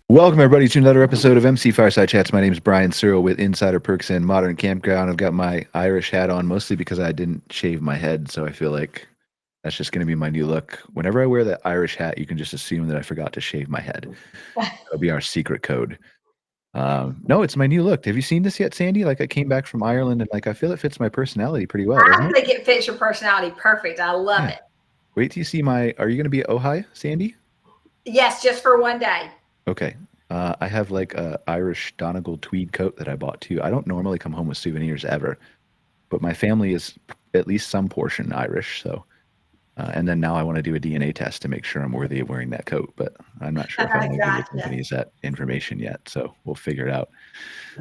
Welcome, everybody, to another episode of MC Fireside Chats. My name is Brian Searl with Insider Perks and Modern Campground. I've got my Irish hat on mostly because I didn't shave my head, so I feel like that's just going to be my new look. Whenever I wear that Irish hat, you can just assume that I forgot to shave my head. That'll be our secret code. No, it's my new look. Have you seen this yet, Sandy? Like, I came back from Ireland, and like I feel it fits my personality pretty well, doesn't I it? think it fits your personality perfect. I love Yeah. it. Wait till you see my. Are you going to be at Ojai, Sandy? Yes, just for one day. Okay. I have like a Irish Donegal tweed coat that I bought too. I don't normally come home with souvenirs ever, but my family is at least some portion Irish. So, and then now I want to do a DNA test to make sure I'm worthy of wearing that coat, but I'm not sure if I want to give the Gotcha. companies that information yet. So we'll figure it out.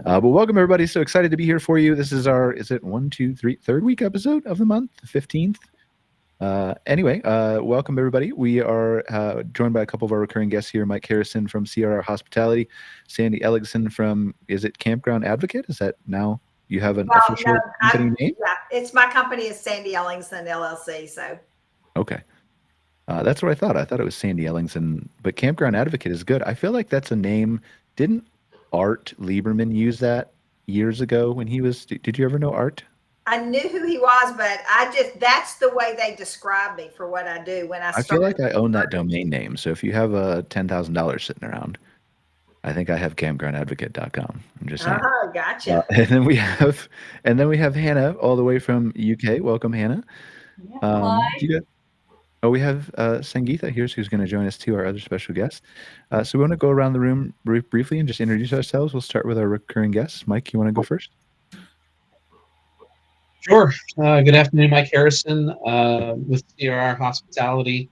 But welcome everybody. So excited to be here for you. This is our, is it one, two, three, third week episode of the month, the 15th. Anyway, welcome everybody. We are joined by a couple of our recurring guests here, Mike Harrison from CRR Hospitality, Sandy Ellingson from, is it Campground Advocate? Is that now you have an official No, company name? yeah, it's my company is Sandy Ellingson LLC. So Okay. That's what I thought. I thought it was Sandy Ellingson, but Campground Advocate is good. I feel like that's a name. Didn't Art Lieberman use that years ago when he was, did you ever know Art? I knew who he was, but that's the way they describe me for what I do when I I feel started. like I own that domain name. So if you have $10,000 sitting around, I think I have campgroundadvocate.com. I'm just saying. Oh, gotcha. And then we have Hannah all the way from UK. Welcome, Hannah. Hi. We have Sangeetha here, who's going to join us too, our other special guest. So we want to go around the room briefly and just introduce ourselves. We'll start with our recurring guests. Mike, you want to go first? Sure. Good afternoon, Mike Harrison with CRR Hospitality.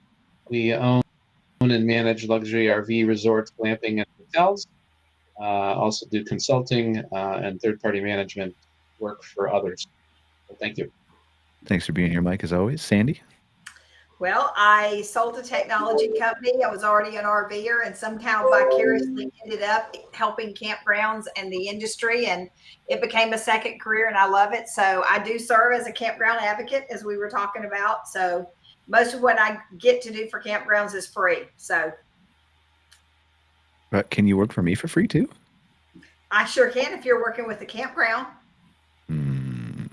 We own and manage luxury RV resorts, glamping, and hotels. Also do consulting and third-party management work for others. So thank you. Thanks for being here, Mike, as always. Sandy? Well, I sold a technology company. I was already an RVer and somehow vicariously ended up helping campgrounds and the industry, and it became a second career, and I love it. So I do serve as a campground advocate, as we were talking about. So most of what I get to do for campgrounds is free. So Can you work for me for free too? I sure can if you're working with the campground.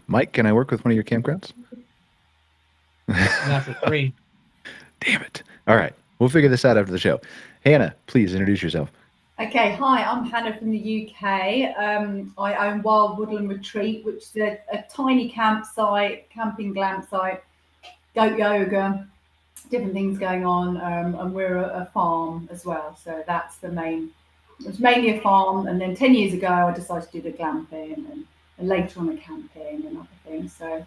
Mike, can I work with one of your campgrounds? Not for free. Damn it. All right. We'll figure this out after the show. Hannah, please introduce yourself. Okay, hi, I'm Hannah from the UK. I own Wild Woodland Retreat, which is a tiny campsite, camping glam site, goat yoga, different things going on, and we're a farm as well. So that's it's mainly a farm. And then 10 years ago, I decided to do the glamping and later on the camping and other things. So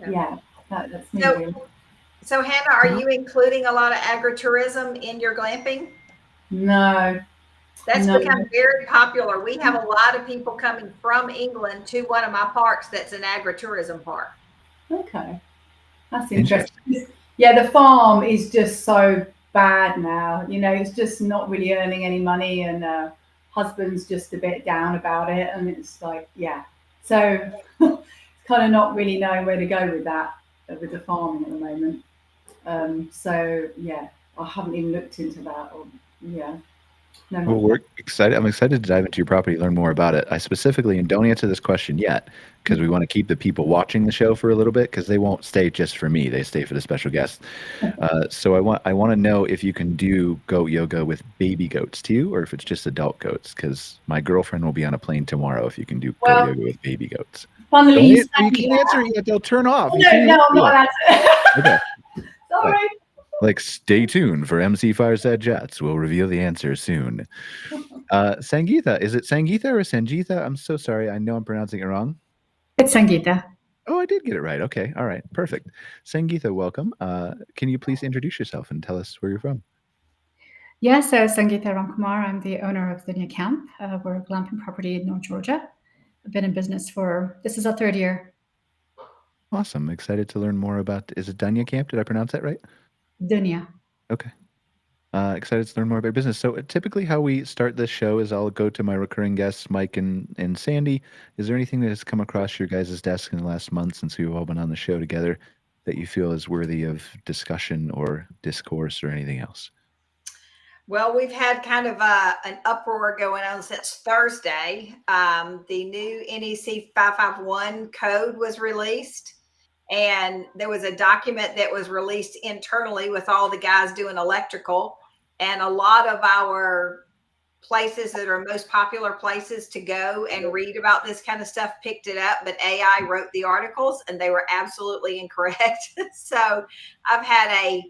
yeah, that's me. Really. So Hannah, are you including a lot of agritourism in your glamping? No. That's become very popular. We have a lot of people coming from England to one of my parks that's an agritourism park. Okay. That's interesting. Yeah, the farm is just so bad now. You know, it's just not really earning any money, and husband's just a bit down about it. And it's like, yeah. So it's kind of not really knowing where to go with that, with the farming at the moment. So yeah, I haven't even looked into that. No. Well, we're excited. I'm excited to dive into your property, learn more about it. I specifically, and don't answer this question yet, because we want to keep the people watching the show for a little bit, because they won't stay just for me; they stay for the special guests. So I want to know if you can do goat yoga with baby goats too, or if it's just adult goats. Because my girlfriend will be on a plane tomorrow. If you can do goat yoga with baby goats. Funnily, you can't answer it yet. They'll turn off. No, I'm not allowed to. Okay. Sorry. Like, stay tuned for MC Fireside Chats. We'll reveal the answer soon. Sangeetha, is it Sangeetha or Sangeetha? I'm so sorry. I know I'm pronouncing it wrong. It's Sangeetha. Oh, I did get it right. Okay. All right. Perfect. Sangeetha, welcome. Can you please introduce yourself and tell us where you're from? Yes, Sangeetha Ramkumar. I'm the owner of Dunya Camp. We're a glamping property in North Georgia. I've been in business this is our third year. Awesome. Excited to learn more about, is it Dunya Camp? Did I pronounce that right? Dunya. Okay. Excited to learn more about your business. So typically how we start this show is I'll go to my recurring guests, Mike and Sandy. Is there anything that has come across your guys' desk in the last month since we've all been on the show together that you feel is worthy of discussion or discourse or anything else? Well, we've had kind of an uproar going on since Thursday. The new NEC 551 code was released, and there was a document that was released internally with all the guys doing electrical, and a lot of our places that are most popular places to go and read about this kind of stuff picked it up, but AI wrote the articles and they were absolutely incorrect. So I've had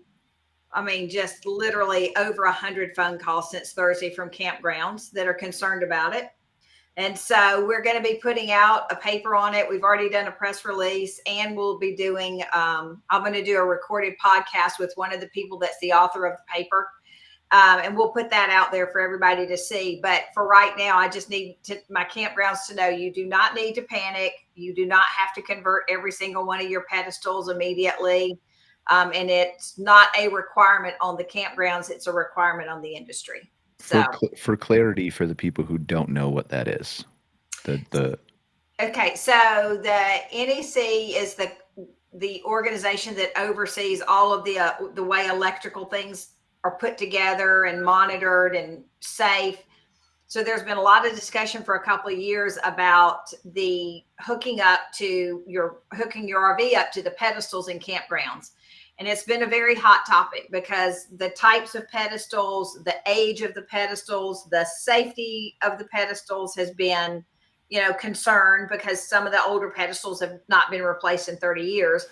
just literally over 100 phone calls since Thursday from campgrounds that are concerned about it. And so we're going to be putting out a paper on it. We've already done a press release, and we'll be doing, I'm going to do a recorded podcast with one of the people that's the author of the paper. And we'll put that out there for everybody to see. But for right now, I just need my campgrounds to know you do not need to panic. You do not have to convert every single one of your pedestals immediately. And it's not a requirement on the campgrounds. It's a requirement on the industry. So for clarity for the people who don't know what that is, Okay, so the NEC is the organization that oversees all of the way electrical things are put together and monitored and safe. So there's been a lot of discussion for a couple of years about the hooking your RV up to the pedestals in campgrounds. And it's been a very hot topic because the types of pedestals, the age of the pedestals, the safety of the pedestals has been, concerned because some of the older pedestals have not been replaced in 30 years.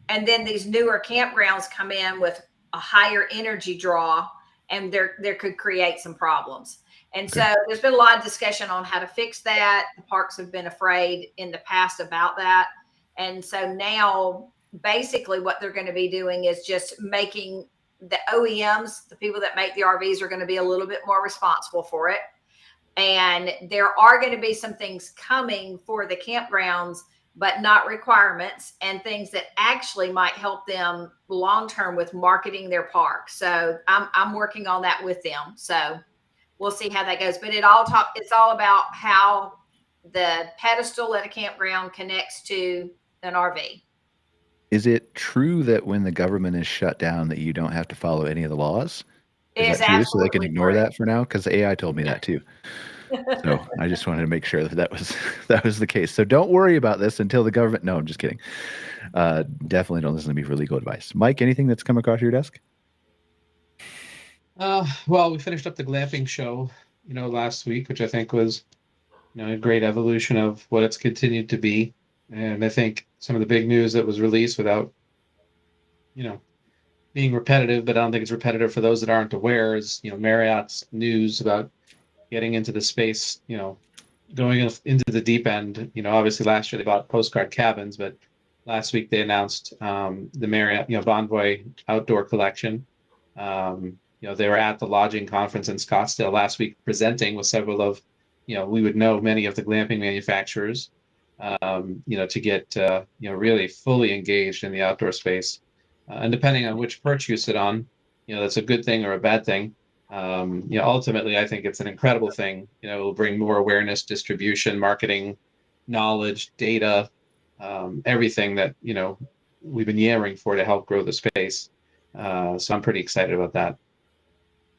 And then these newer campgrounds come in with a higher energy draw, and there could create some problems. And so there's been a lot of discussion on how to fix that. The parks have been afraid in the past about that. And so now basically what they're going to be doing is just making the OEMs, the people that make the RVs, are going to be a little bit more responsible for it. And there are going to be some things coming for the campgrounds, but not requirements, and things that actually might help them long-term with marketing their park. So I'm working on that with them. So we'll see how that goes. But it's all about how the pedestal at a campground connects to an RV. Is it true that when the government is shut down that you don't have to follow any of the laws? Is that true? So they can ignore that for now? Because AI told me that too. So I just wanted to make sure that was the case. So don't worry about this until the government. No, I'm just kidding. Definitely don't listen to me for legal advice. Mike, anything that's come across your desk? Well, we finished up the glamping show, last week, which I think was, a great evolution of what it's continued to be. And I think some of the big news that was released without, being repetitive, but I don't think it's repetitive for those that aren't aware, is, Marriott's news about getting into the space, going into the deep end. Obviously last year they bought postcard cabins, but last week they announced the Marriott, Bonvoy outdoor collection. They were at the lodging conference in Scottsdale last week presenting with several of, we would know many of the glamping manufacturers, to get, really fully engaged in the outdoor space. And depending on which perch you sit on, that's a good thing or a bad thing. Ultimately, I think it's an incredible thing. It will bring more awareness, distribution, marketing, knowledge, data, everything that, we've been yammering for to help grow the space. So I'm pretty excited about that.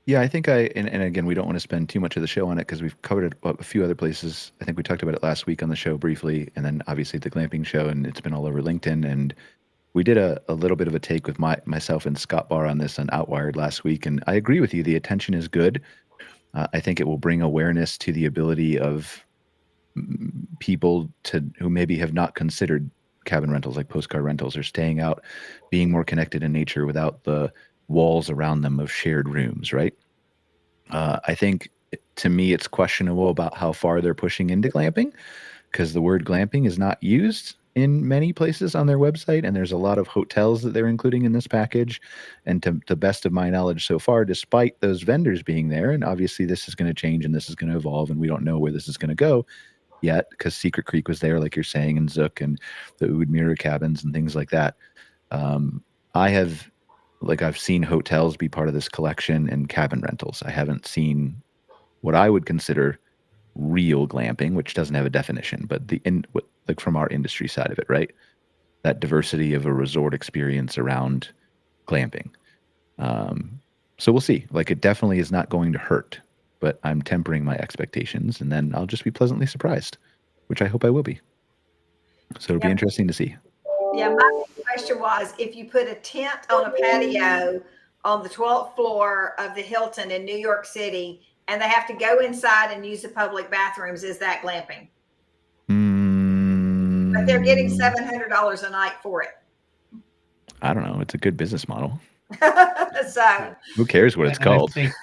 Yeah, I think and again, we don't want to spend too much of the show on it because we've covered it a few other places. I think we talked about it last week on the show briefly, and then obviously the glamping show, and it's been all over LinkedIn. And we did a little bit of a take with myself and Scott Barr on this on Outwired last week. And I agree with you. The attention is good. I think it will bring awareness to the ability of people who maybe have not considered cabin rentals, like postcard rentals, or staying out, being more connected in nature without the walls around them of shared rooms, right? I think to me it's questionable about how far they're pushing into glamping, because the word glamping is not used in many places on their website, and there's a lot of hotels that they're including in this package. And to the best of my knowledge so far, despite those vendors being there, and obviously this is going to change and this is going to evolve, and we don't know where this is going to go yet, because Secret Creek was there, like you're saying, and Zook and the Oud Mirror cabins and things like that. I've seen hotels be part of this collection and cabin rentals. I haven't seen what I would consider real glamping, which doesn't have a definition, but from our industry side of it, right? That diversity of a resort experience around glamping. So we'll see. Like, it definitely is not going to hurt, but I'm tempering my expectations, and then I'll just be pleasantly surprised, which I hope I will be. So it'll be interesting to see. Yeah, my question was, if you put a tent on a patio on the 12th floor of the Hilton in New York City, and they have to go inside and use the public bathrooms, is that glamping? But they're getting $700 a night for it. I don't know. It's a good business model. So Who cares what it's called? I think,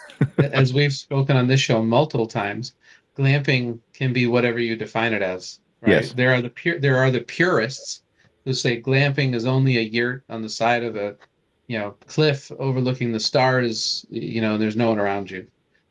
as we've spoken on this show multiple times, glamping can be whatever you define it as. Right? Yes. There are the purists who say glamping is only a yurt on the side of a cliff overlooking the stars. There's no one around you.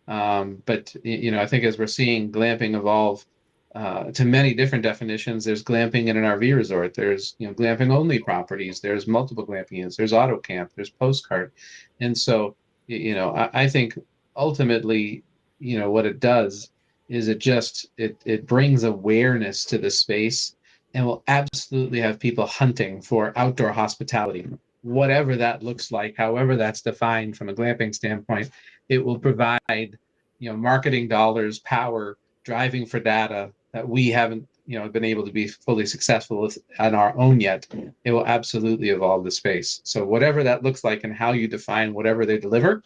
But I think as we're seeing glamping evolve to many different definitions, there's glamping in an RV resort. There's glamping only properties. There's multiple glamping units. There's auto camp. There's postcard, and so I think ultimately what it does is it brings awareness to the space, and will absolutely have people hunting for outdoor hospitality, whatever that looks like, however that's defined from a glamping standpoint. It will provide marketing dollars, power, driving for data that we haven't been able to be fully successful with on our own yet. It will absolutely evolve the space. So whatever that looks like and how you define whatever they deliver,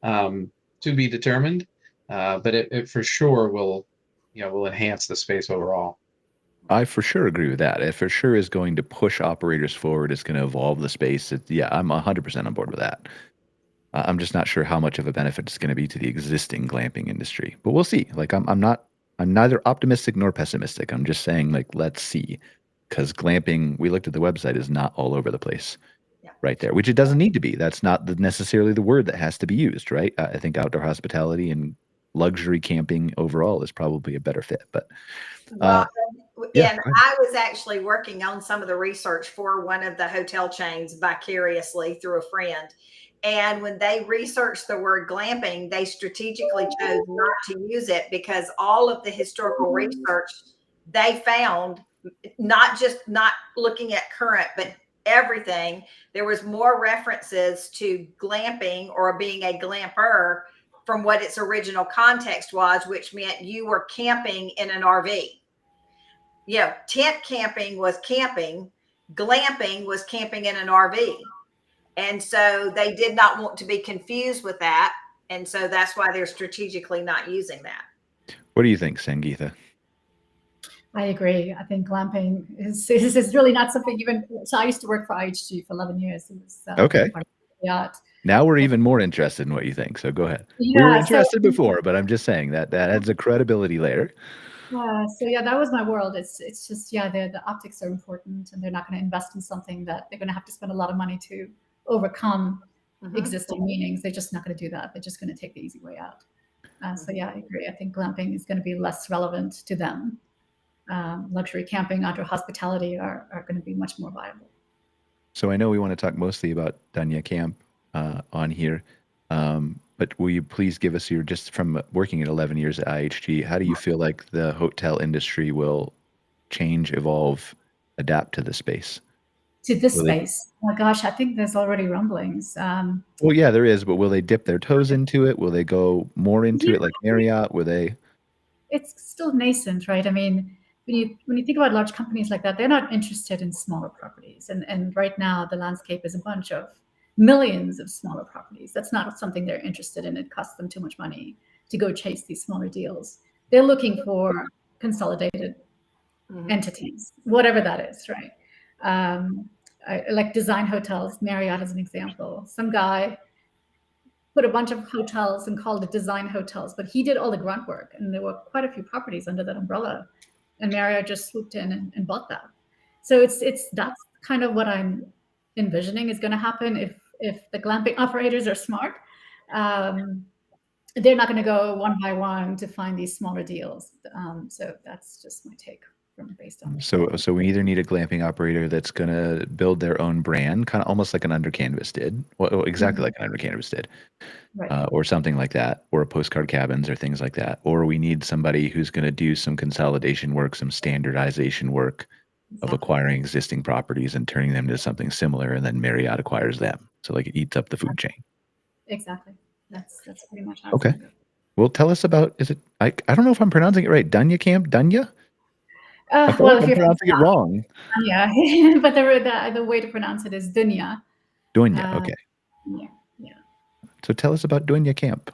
to be determined, but it for sure will enhance the space overall. I for sure agree with that. It for sure is going to push operators forward. It's going to evolve the space. I'm 100% on board with that. I'm just not sure how much of a benefit it's going to be to the existing glamping industry, but we'll see. Like, I'm neither optimistic nor pessimistic. I'm just saying, like, let's see, because glamping, we looked at the website, is not all over the place right there, which it doesn't need to be. That's not necessarily the word that has to be used, right? I think outdoor hospitality and luxury camping overall is probably a better fit, but and I was actually working on some of the research for one of the hotel chains vicariously through a friend. And when they researched the word glamping, they strategically chose not to use it because all of the historical research they found, not looking at current, but everything, there was more references to glamping or being a glamper from what its original context was, which meant you were camping in an RV. Tent camping was camping. Glamping was camping in an RV. And so they did not want to be confused with that. And so that's why they're strategically not using that. What do you think, Sangeetha? I agree. I think glamping is really not something even. So I used to work for IHG for 11 years. It was, okay. Yeah. Now we're even more interested in what you think. So go ahead. Yeah, we were interested before, but I'm just saying that adds a credibility layer. So that was my world. It's just, the optics are important, and they're not going to invest in something that they're going to have to spend a lot of money to overcome existing meanings. They're just not going to do that. They're just going to take the easy way out. I agree. I think glamping is going to be less relevant to them. Luxury camping, outdoor hospitality are going to be much more viable. So I know we want to talk mostly about Dunya Camp on here, but will you please give us just from working at 11 years at IHG, how do you feel like the hotel industry will change, evolve, adapt to the space? To this space? Oh my gosh, I think there's already rumblings. Well, yeah, there is, but will they dip their toes into it? Will they go more into it like Marriott? Will they? It's still nascent, right? I mean, when you think about large companies like that, they're not interested in smaller properties. And right now, the landscape is a bunch of millions of smaller properties. That's not something they're interested in. It costs them too much money to go chase these smaller deals. They're looking for consolidated entities, whatever that is, right? I like design hotels. Marriott is an example. Some guy put a bunch of hotels and called it design hotels, but he did all the grunt work, and there were quite a few properties under that umbrella, and Marriott just swooped in and bought that. So that's kind of what I'm envisioning is going to happen if the glamping operators are smart. They're not going to go one by one to find these smaller deals. So that's just my take. Based on so we either need a glamping operator that's going to build their own brand, kind of almost like an Under Canvas did, exactly like an Under Canvas did, right. Or something like that, or a Postcard Cabins or things like that, or we need somebody who's going to do some consolidation work, some standardization work of acquiring existing properties and turning them into something similar, and then Marriott acquires them, so like it eats up the food chain. Exactly. That's pretty much how it's Okay. gonna go. Well, tell us about, is it, I don't know if I'm pronouncing it right. Dunya Camp? Dunya? I feel Well, like if I'm you're from pronouncing it wrong. Dunya, but the way to pronounce it is Dunya. Dunya, okay. Yeah. So tell us about Dunya Camp.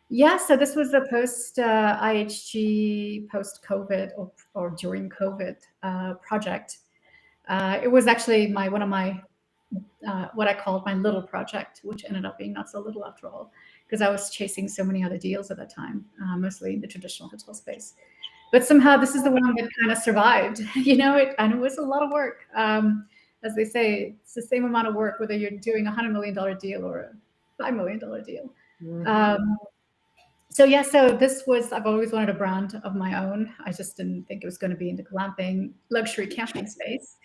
Yeah, so this was a post IHG, post COVID or during COVID project. It was actually one of my what I called my little project, which ended up being not so little after all, because I was chasing so many other deals at that time, mostly in the traditional hotel space. But somehow this is the one that kind of survived, and it was a lot of work. As they say, it's the same amount of work whether you're doing a $100 million deal or a $5 million deal. So this was, I've always wanted a brand of my own. I just didn't think it was going to be in the glamping luxury camping space.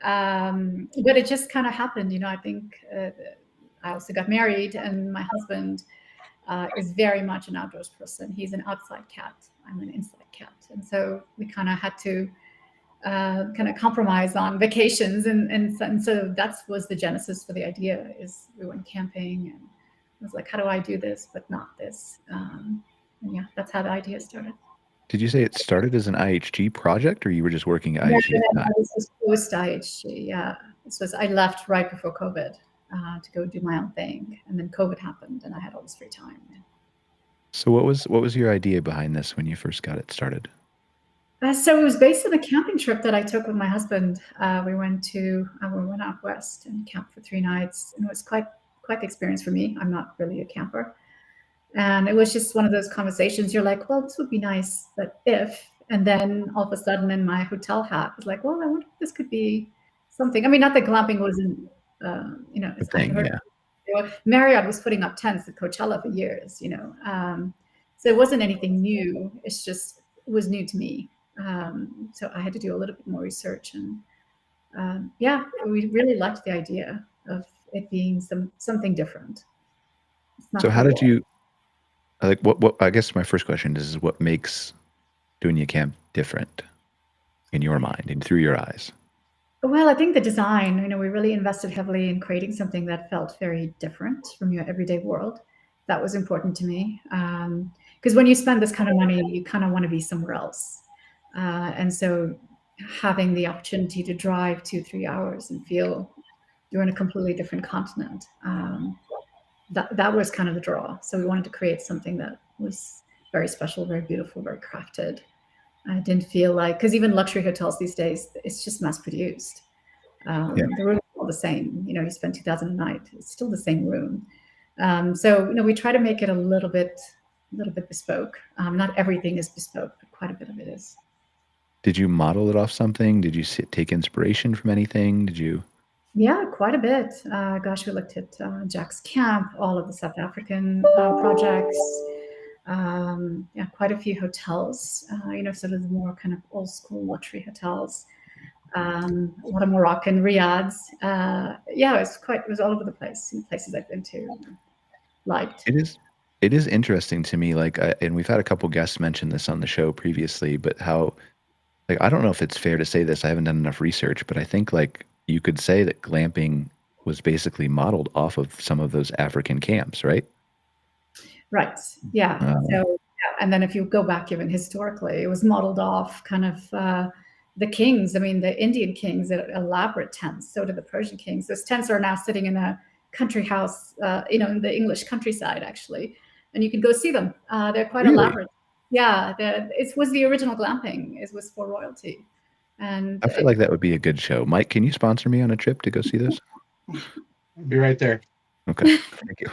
But it just kind of happened, I think I also got married, and my husband is very much an outdoors person. He's an outside cat. I'm an inside cat. And so we kind of had to kind of compromise on vacations. And so that was the genesis for the idea. Is we went camping, and I was like, how do I do this, but not this? And yeah, that's how the idea started. Did you say it started as an IHG project, or you were just working at IHG? No, this was post IHG. Yeah, I left right before COVID to go do my own thing, and then COVID happened, and I had all this free time. So what was your idea behind this when you first got it started? So it was based on a camping trip that I took with my husband. We went out west and camped for 3 nights, and it was quite the experience for me. I'm not really a camper. And it was just one of those conversations. You're like, well, this would be nice, but if, and then all of a sudden in my hotel hat, was like, well, I wonder if this could be something. I mean, not that glamping wasn't, it's thing, yeah. Marriott was putting up tents at Coachella for years, so it wasn't anything new. It's just, it was new to me. So I had to do a little bit more research, and we really liked the idea of it being something different. So how did you, like, what I guess my first question is what makes Dunya Camp different in your mind and through your eyes? Well, I think the design, we really invested heavily in creating something that felt very different from your everyday world. That was important to me. Because when you spend this kind of money, you kind of want to be somewhere else. And so having the opportunity to drive 2-3 hours and feel you're in a completely different continent, that was kind of the draw. So we wanted to create something that was very special, very beautiful, very crafted. I didn't feel like, because even luxury hotels these days, it's just mass produced. The rooms are all the same. You spend $2,000 a night, it's still the same room. So we try to make it a little bit bespoke. Not everything is bespoke, but quite a bit of it is. Did you model it off something? Did you take inspiration from anything? Did you? Yeah, quite a bit. Gosh, we looked at Jack's Camp, all of the South African projects. Quite a few hotels, sort of the more kind of old school luxury hotels. A lot of Moroccan riads. It was all over the place, in places I've been to, liked. It is interesting to me, and we've had a couple guests mention this on the show previously, but how, I don't know if it's fair to say this, I haven't done enough research, but I think you could say that glamping was basically modeled off of some of those African camps, right? Right. Yeah. And then if you go back even historically, it was modeled off kind of the kings. I mean, the Indian kings had elaborate tents. So did the Persian kings. Those tents are now sitting in a country house, in the English countryside, actually. And you can go see them. They're quite elaborate. Yeah. It was the original glamping. It was for royalty. And I feel like that would be a good show. Mike, can you sponsor me on a trip to go see this? I'll be right there. Okay. Thank you.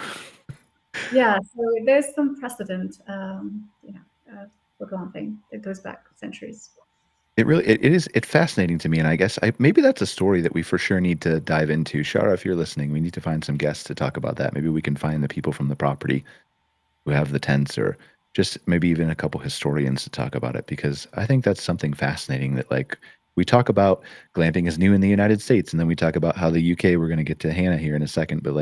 Yeah, so there's some precedent, for glamping that goes back centuries. It's fascinating to me, and I guess maybe that's a story that we for sure need to dive into. Shara, if you're listening, we need to find some guests to talk about that. Maybe we can find the people from the property who have the tents, or just maybe even a couple historians to talk about it, because I think that's something fascinating that we talk about glamping is new in the United States, and then we talk about how the UK, we're going to get to Hannah here in a second, but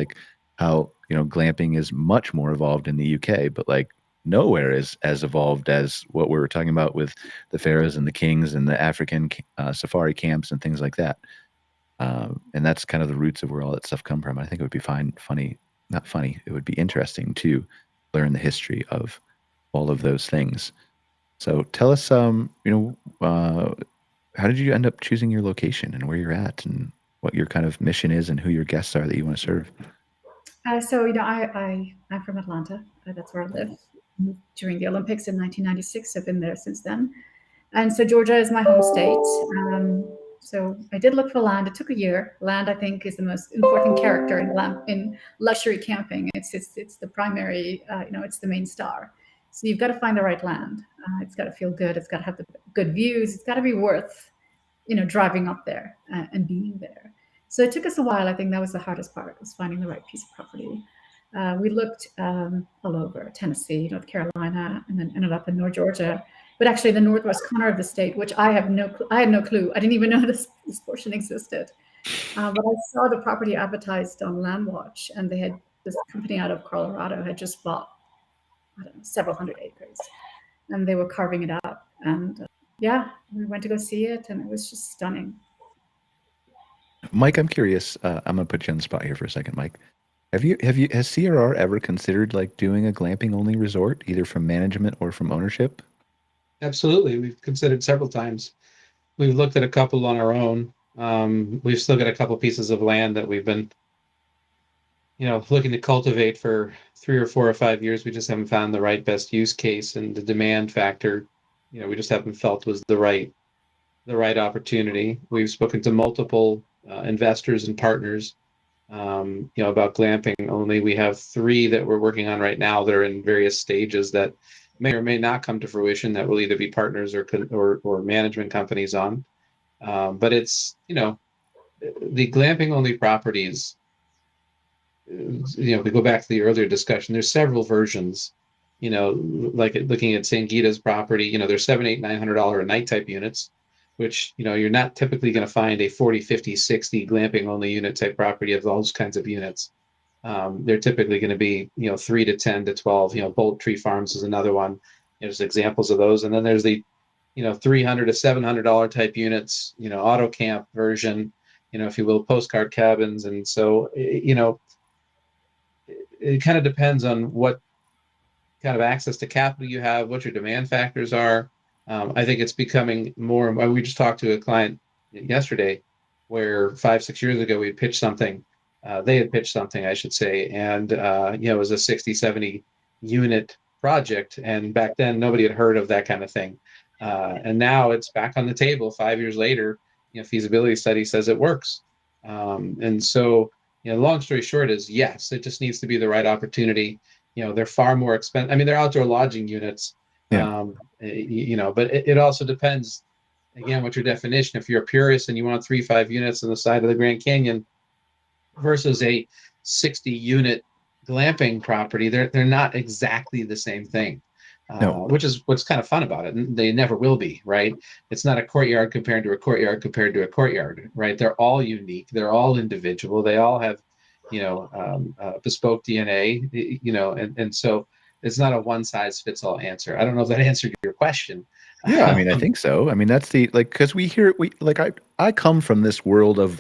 how glamping is much more evolved in the UK, but nowhere is as evolved as what we were talking about with the pharaohs and the kings and the African safari camps and things like that. And that's kind of the roots of where all that stuff come from. I think it would be funny not funny. It would be interesting to learn the history of all of those things. So tell us, how did you end up choosing your location and where you're at and what your kind of mission is and who your guests are that you want to serve? So, I'm from Atlanta. That's where I live. Moved during the Olympics in 1996. I've been there since then. And so Georgia is my home state. So I did look for land. It took a year. Land, I think, is the most important character in luxury camping. It's the primary, it's the main star. So you've got to find the right land. It's got to feel good. It's got to have the good views. It's got to be worth, driving up there and being there. So it took us a while. I think that was the hardest part, was finding the right piece of property. We looked all over Tennessee, North Carolina, and then ended up in North Georgia. But actually, the northwest corner of the state, which I had no clue. I didn't even know this portion existed. But I saw the property advertised on LandWatch, and they had this company out of Colorado had just bought, several hundred acres, and they were carving it up. And we went to go see it, and it was just stunning. Mike, I'm curious. I'm gonna put you on the spot here for a second, Mike. Has CRR ever considered like doing a glamping only resort, either from management or from ownership? Absolutely. We've considered several times. We've looked at a couple on our own. We've still got a couple pieces of land that we've been, looking to cultivate for 3 or 4 or 5 years. We just haven't found the right best use case, and the demand factor, we just haven't felt was the right opportunity. We've spoken to multiple investors and partners, about glamping only. We have 3 that we're working on right now that are in various stages that may or may not come to fruition, that will either be partners or management companies on. But it's, the glamping only properties, we go back to the earlier discussion, there's several versions, like looking at Sangeetha's property, there's $700, $800, $900 a night type units, which, you're not typically going to find a 40, 50, 60 glamping only unit type property of those kinds of units. They're typically going to be, 3 to 10 to 12. Bolt Tree Farms is another one. There's examples of those, and then there's the, $300 to $700 type units. Auto camp version. If you will, postcard cabins, and so it kind of depends on what kind of access to capital you have, what your demand factors are. I think it's becoming more. We just talked to a client yesterday, where 5-6 years ago we pitched something. They had pitched something, I should say, and it was a 60, 70 unit project. And back then, nobody had heard of that kind of thing. And now it's back on the table 5 years later. Feasibility study says it works. And so, long story short is, yes, it just needs to be the right opportunity. They're far more expensive. I mean, they're outdoor lodging units. Yeah. But it also depends, again, what your definition. If you're a purist and you want 3-5 units on the side of the Grand Canyon versus a 60 unit glamping property, they're not exactly the same thing. No. Which is what's kind of fun about it. And they never will be, right? It's not a courtyard compared to a courtyard compared to a courtyard, right? They're all unique. They're all individual. They all have, bespoke DNA, and so it's not a one size fits all answer. I don't know if that answered your question. Yeah, I mean, I think so. I mean, that's because I come from this world of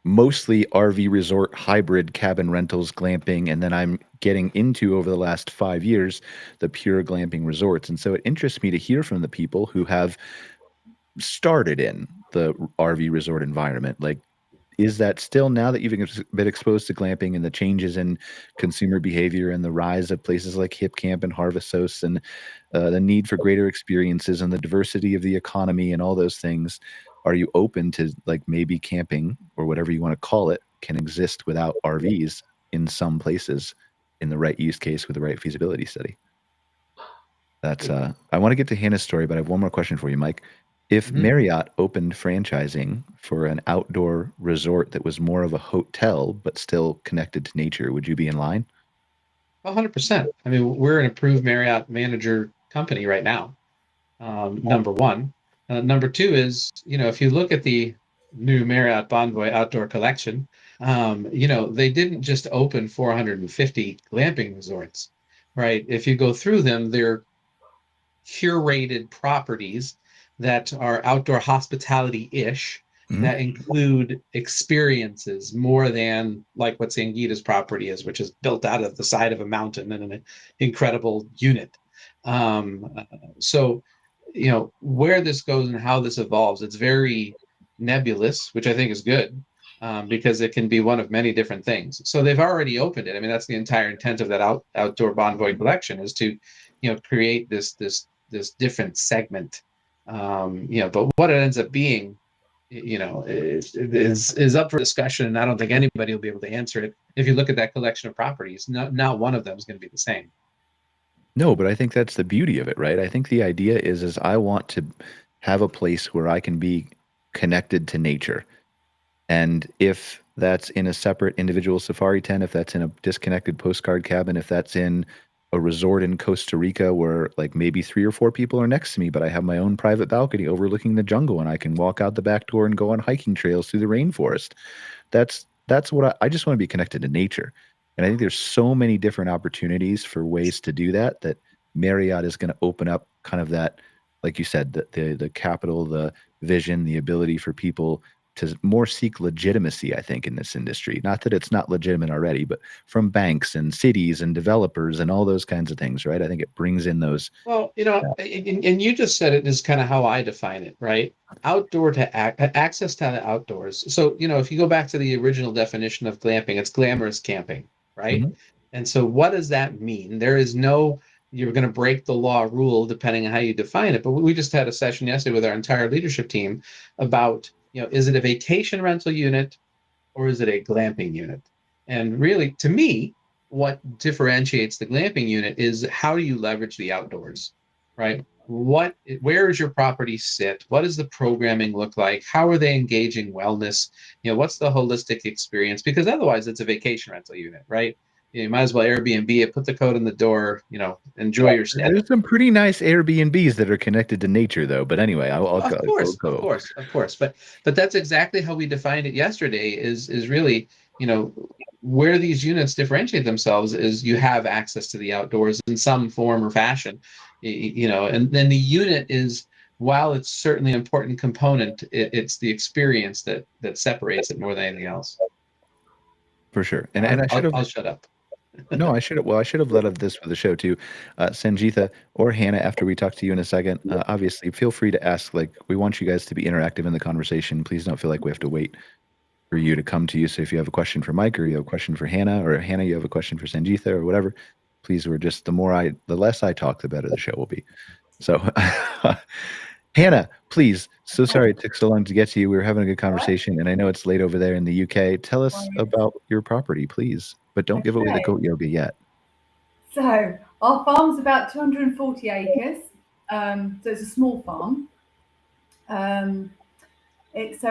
mostly RV resort, hybrid cabin rentals, glamping, and then I'm getting into, over the last 5 years, the pure glamping resorts. And so it interests me to hear from the people who have started in the RV resort environment. Like, is that still, now that you've been exposed to glamping and the changes in consumer behavior and the rise of places like Hip Camp and Harvest Hosts and the need for greater experiences and the diversity of the economy and all those things, are you open to, like, maybe camping, or whatever you want to call it, can exist without RVs in some places in the right use case with the right feasibility study? That's I want to get to Hannah's story, but I have one more question for you, Mike. If Marriott opened franchising for an outdoor resort that was more of a hotel but still connected to nature, would you be in line? 100%. I mean, we're an approved Marriott manager company right now. Number one. Number two is, if you look at the new Marriott Bonvoy Outdoor Collection, they didn't just open 450 glamping resorts, right? If you go through them, they're curated properties that are outdoor hospitality-ish, that include experiences more than like what Sangeetha's property is, which is built out of the side of a mountain in an incredible unit. So, where this goes and how this evolves, it's very nebulous, which I think is good, because it can be one of many different things. So they've already opened it. I mean, that's the entire intent of that outdoor Bonvoy collection, is to, create this different segment. But what it ends up being, is up for discussion, and I don't think anybody will be able to answer it. If you look at that collection of properties, not one of them is going to be the same. No, but I think that's the beauty of it, right? I think the idea is I want to have a place where I can be connected to nature. And if that's in a separate individual safari tent, if that's in a disconnected postcard cabin, if that's in a resort in Costa Rica where like maybe 3 or 4 people are next to me, but I have my own private balcony overlooking the jungle and I can walk out the back door and go on hiking trails through the rainforest. That's what I just want to be connected to nature. And I think there's so many different opportunities for ways to do that Marriott is going to open up kind of that, like you said, the capital, the vision, the ability for people to more seek legitimacy, I think, in this industry. Not that it's not legitimate already, but from banks and cities and developers and all those kinds of things, right? I think it brings in those. Well, and you just said it is kind of how I define it, right? Outdoor to access to the outdoors. So, if you go back to the original definition of glamping, it's glamorous camping, right? Mm-hmm. And so what does that mean? There is no, you're going to break the law rule depending on how you define it. But we just had a session yesterday with our entire leadership team about, is it a vacation rental unit or is it a glamping unit? And really, to me, what differentiates the glamping unit is how do you leverage the outdoors, right? Where does your property sit? What does the programming look like? How are they engaging wellness? What's the holistic experience? Because otherwise it's a vacation rental unit, right? You might as well Airbnb it, put the code in the door, enjoy your stay. There's some pretty nice Airbnbs that are connected to nature, though. But anyway, I'll of course. But that's exactly how we defined it yesterday. Is really, where these units differentiate themselves is you have access to the outdoors in some form or fashion, and then the unit is, while it's certainly an important component, it's the experience that separates it more than anything else. For sure. And I'll shut up. No, I should have led up this for the show too. Sangeetha or Hannah, after we talk to you in a second, obviously feel free to ask. Like, we want you guys to be interactive in the conversation. Please don't feel like we have to wait for you to come to you. So if you have a question for Mike, or you have a question for Hannah, or Hannah, you have a question for Sangeetha, or whatever, please, the less I talk, the better the show will be. So Hannah, please. So sorry it took so long to get to you. We were having a good conversation, and I know it's late over there in the UK. Tell us about your property, please, but don't give away the goat yoga yet. So our farm's about 240 acres. So it's a small farm. It's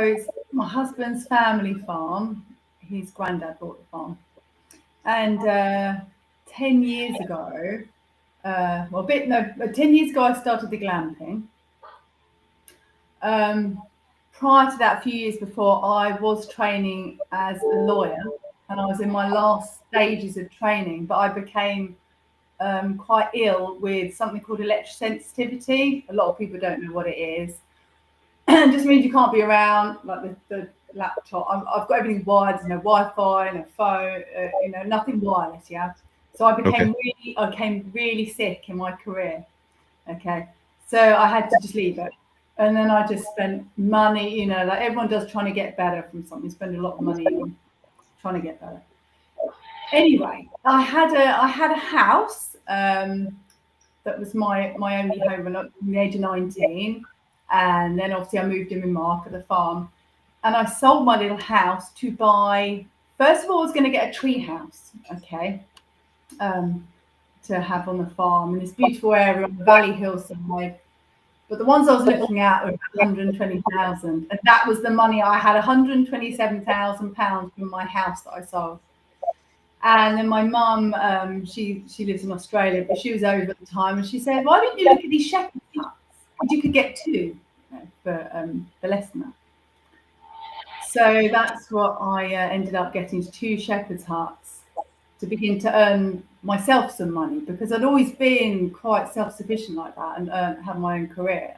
my husband's family farm. His granddad bought the farm, and 10 years ago, 10 years ago, I started the glamping. Prior to that, a few years before, I was training as a lawyer, and I was in my last stages of training, but I became quite ill with something called electrosensitivity. A lot of people don't know what it is. It just means you can't be around, like the laptop. I've got everything wired, no Wi-Fi, no phone, nothing wireless, yeah. So I became really sick in my career. Okay, so I had to just leave it. And then I just spent money, like everyone does, trying to get better from something. Spend a lot of money on trying to get better. Anyway, I had a house that was my only home from the age of 19, and then obviously I moved in with Mark at the farm, and I sold my little house to buy. First of all, I was going to get a tree house, okay, to have on the farm in this beautiful area on the valley hillside. But the ones I was looking at were 120,000, and that was the money I had. 127,000 pounds from my house that I sold. And then my mum, she lives in Australia, but she was over at the time, and she said, "Why don't you look at these shepherd's huts? Because you could get 2 for less than that." So that's what I ended up getting, 2 shepherd's huts to begin to earn myself some money, because I'd always been quite self-sufficient like that and had my own career.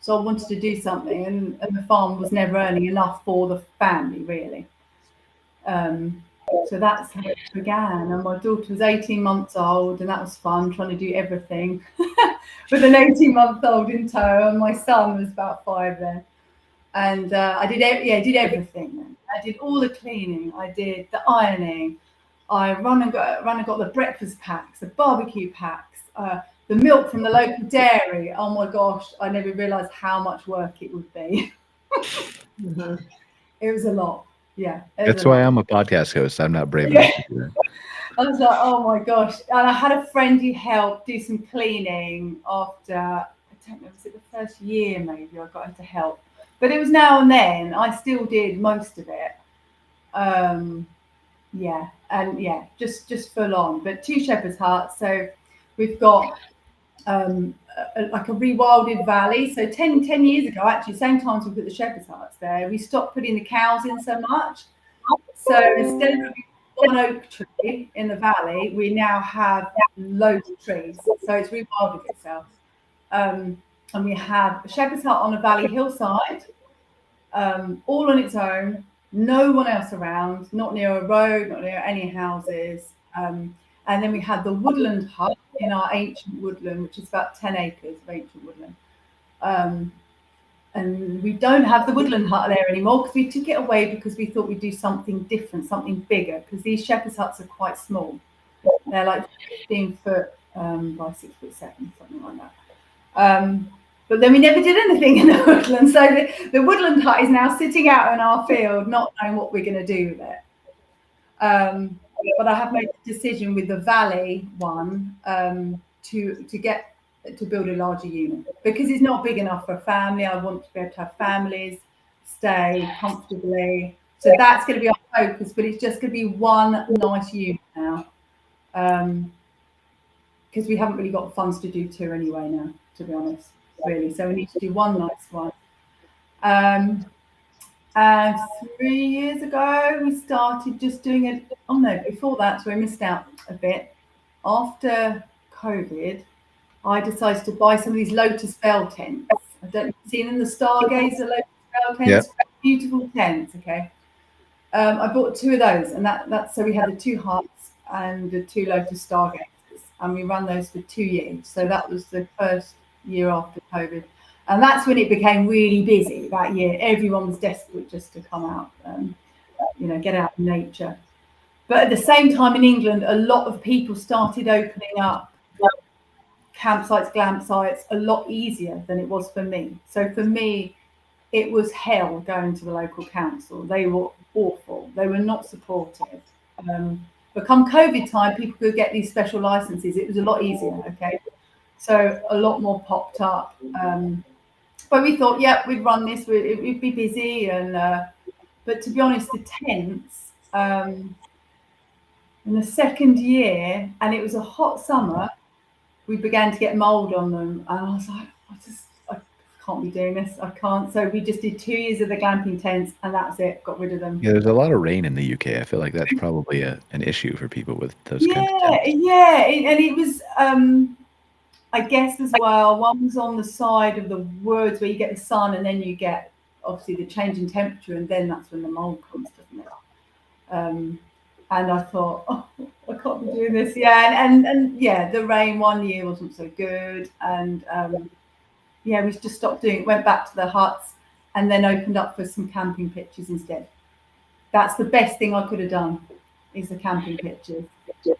So I wanted to do something, and the farm was never earning enough for the family, really. So that's how it began. And my daughter was 18 months old, and that was fun, trying to do everything with an 18-month-old in tow. And my son was about 5 then. And I did everything then. I did all the cleaning, I did the ironing, I ran and got the breakfast packs, the barbecue packs, the milk from the local dairy. Oh my gosh, I never realised how much work it would be. It was a lot. Yeah. That's why I'm a podcast host. I'm not brave enough to do that. I was like, oh my gosh. And I had a friend who helped do some cleaning after, I don't know, was it the first year maybe I got him to help. But it was now and then. I still did most of it. Just full on. But 2 shepherd's huts. So we've got like a rewilded valley. So 10 years ago, actually, same time as we put the shepherd's huts there, we stopped putting the cows in so much. So instead of one oak tree in the valley, we now have loads of trees. So it's rewilded itself. And we have a shepherd's hut on a valley hillside, all on its own, no one else around, not near a road, not near any houses. And then we had the woodland hut in our ancient woodland, which is about 10 acres of ancient woodland. And we don't have the woodland hut there anymore because we took it away because we thought we'd do something different, something bigger, because these shepherd's huts are quite small. They're like 15 foot by 6 foot 7, something like that. But then we never did anything in the woodland. So the woodland hut is now sitting out in our field, not knowing what we're going to do with it. But I have made the decision with the valley one to build a larger unit because it's not big enough for a family. I want to be able to have families stay comfortably. So that's going to be our focus, but it's just going to be one nice unit now. Because we haven't really got the funds to do 2 anyway now, to be honest, really. So we need to do one nice one. And 3 years ago, we started just doing it. Oh no, before that, so we missed out a bit. After COVID, I decided to buy some of these Lotus Bell tents. I don't know if you've seen them, the Stargazer Lotus Bell tents. Yeah. Beautiful tents, okay. I bought 2 of those, and that's so we had the 2 huts and the 2 Lotus Stargazers, and we ran those for 2 years. So that was the first year after COVID. And that's when it became really busy that year. Everyone was desperate just to come out and, get out in nature. But at the same time in England, a lot of people started opening up campsites, glamp sites a lot easier than it was for me. So for me, it was hell going to the local council. They were awful. They were not supportive. But come COVID time, people could get these special licenses. It was a lot easier, okay? So a lot more popped up. But we thought, yeah, we'd run this, we'd be busy. But to be honest, the tents, in the second year, and it was a hot summer, we began to get mold on them. And I was like, I can't be doing this. I can't. So we just did 2 years of the glamping tents, and that's it. Got rid of them. Yeah, there's a lot of rain in the UK. I feel like that's probably an issue for people with those kinds of tents. Yeah. And it was, I guess as well, one was on the side of the woods where you get the sun, and then you get obviously the change in temperature, and then that's when the mold comes, doesn't it? And I thought, oh, I can't be doing this. Yeah, and yeah, the rain one year wasn't so good, and we just stopped doing it. Went back to the huts, and then opened up for some camping pitches instead. That's the best thing I could have done, is the camping pitches. Yeah.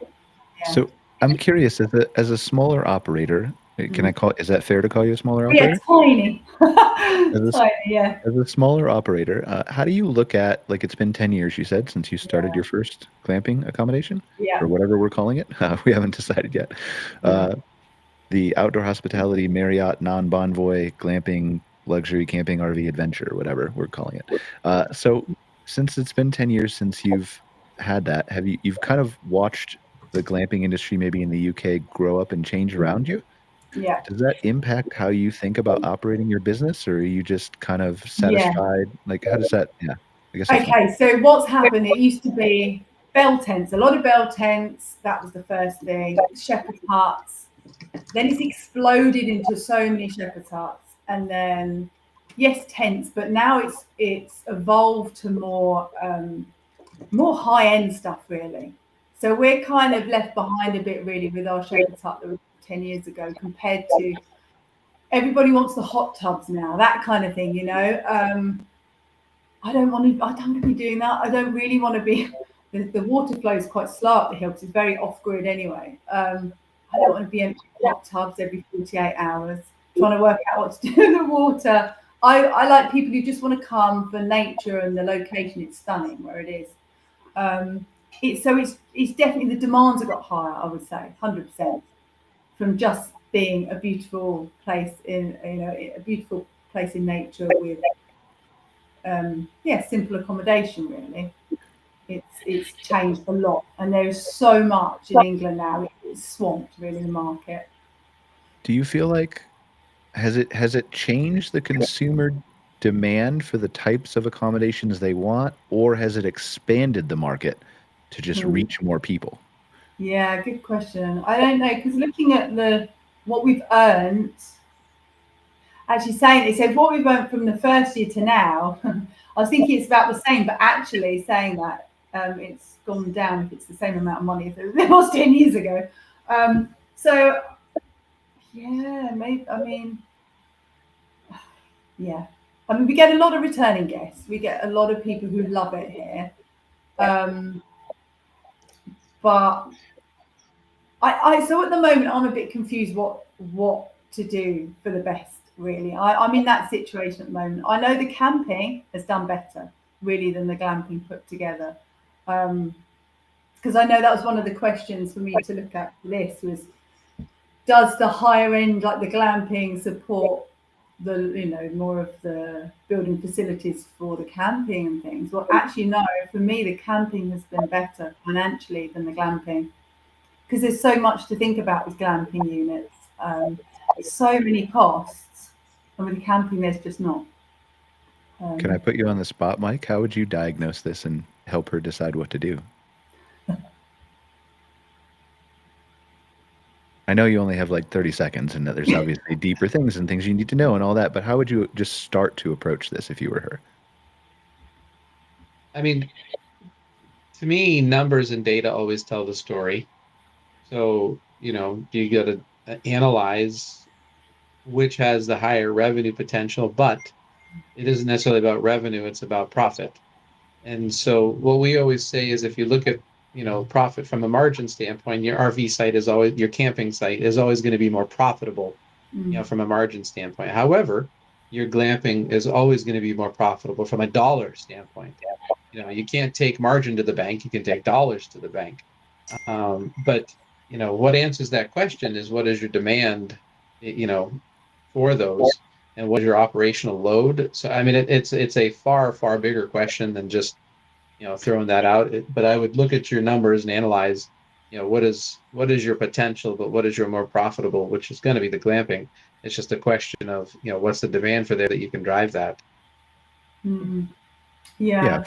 So I'm curious, as a smaller operator, can I call? Is that fair to call you a smaller operator? Yeah, tiny. Tiny, yeah. As a smaller operator, how do you look at, like, it's been 10 years, you said, since you started your first glamping accommodation, or whatever we're calling it. We haven't decided yet. The outdoor hospitality, Marriott, non-Bonvoy, glamping, luxury camping, RV adventure, whatever we're calling it. So since it's been 10 years since you've had that, you've kind of watched the glamping industry maybe in the UK grow up and change around you? Yeah. Does that impact how you think about operating your business, or are you just kind of satisfied? Like, how does that? Yeah, I guess. Okay, so what's happened? It used to be bell tents, a lot of bell tents. That was the first thing. Shepherd's huts. Then it's exploded into so many shepherd's huts, and then yes, tents, but now it's evolved to more high-end stuff really. So we're kind of left behind a bit really with our shepherd's hut that was 10 years ago, compared to everybody wants the hot tubs now, that kind of thing, you know. I don't want to be doing that. I don't really want to be. The water flow is quite slow up the hill because it's very off-grid anyway. I don't want to be emptying hot tubs every 48 hours, trying to work out what to do with the water. I like people who just want to come for nature and the location. It's stunning where it is. It's definitely, the demands have got higher, I would say, 100%, from just being a beautiful place in nature with simple accommodation really. It's changed a lot, and there is so much in England now. It's swamped really the market. Do you feel like has it changed the consumer demand for the types of accommodations they want, or has it expanded the market to just reach more people? Yeah, good question. I don't know, because looking at what we've earned, actually saying it said what we've earned from the first year to now, I was thinking it's about the same, but actually saying that it's gone down if it's the same amount of money as it was 10 years ago. So yeah, maybe, I mean, we get a lot of returning guests. We get a lot of people who love it here. But so at the moment I'm a bit confused what to do for the best, really. I'm in that situation at the moment. I know the camping has done better really than the glamping put together, because I know that was one of the questions for me to look at for this was, does the higher end, like the glamping, support the more of the building facilities for the camping and things? Well, actually no, for me the camping has been better financially than the glamping, because there's so much to think about with glamping units, so many costs, and with camping there's just not. Can I put you on the spot, Mike? How would you diagnose this and help her decide what to do? I know you only have like 30 seconds and that there's obviously deeper things and things you need to know and all that, but how would you just start to approach this if you were her? I mean, to me, numbers and data always tell the story. So, you got to analyze which has the higher revenue potential, but it isn't necessarily about revenue, it's about profit. And so what we always say is, if you look at profit from a margin standpoint, your RV site is always, your camping site is always going to be more profitable, from a margin standpoint. However, your glamping is always going to be more profitable from a dollar standpoint. You can't take margin to the bank, you can take dollars to the bank. But what answers that question is, what is your demand, for those, and what is your operational load? So, I mean, it's a far, far bigger question than just throwing that out. But I would look at your numbers and analyze, what is your potential, but what is your more profitable, which is going to be the glamping. It's just a question of, what's the demand for there that you can drive that. Mm-hmm. Yeah,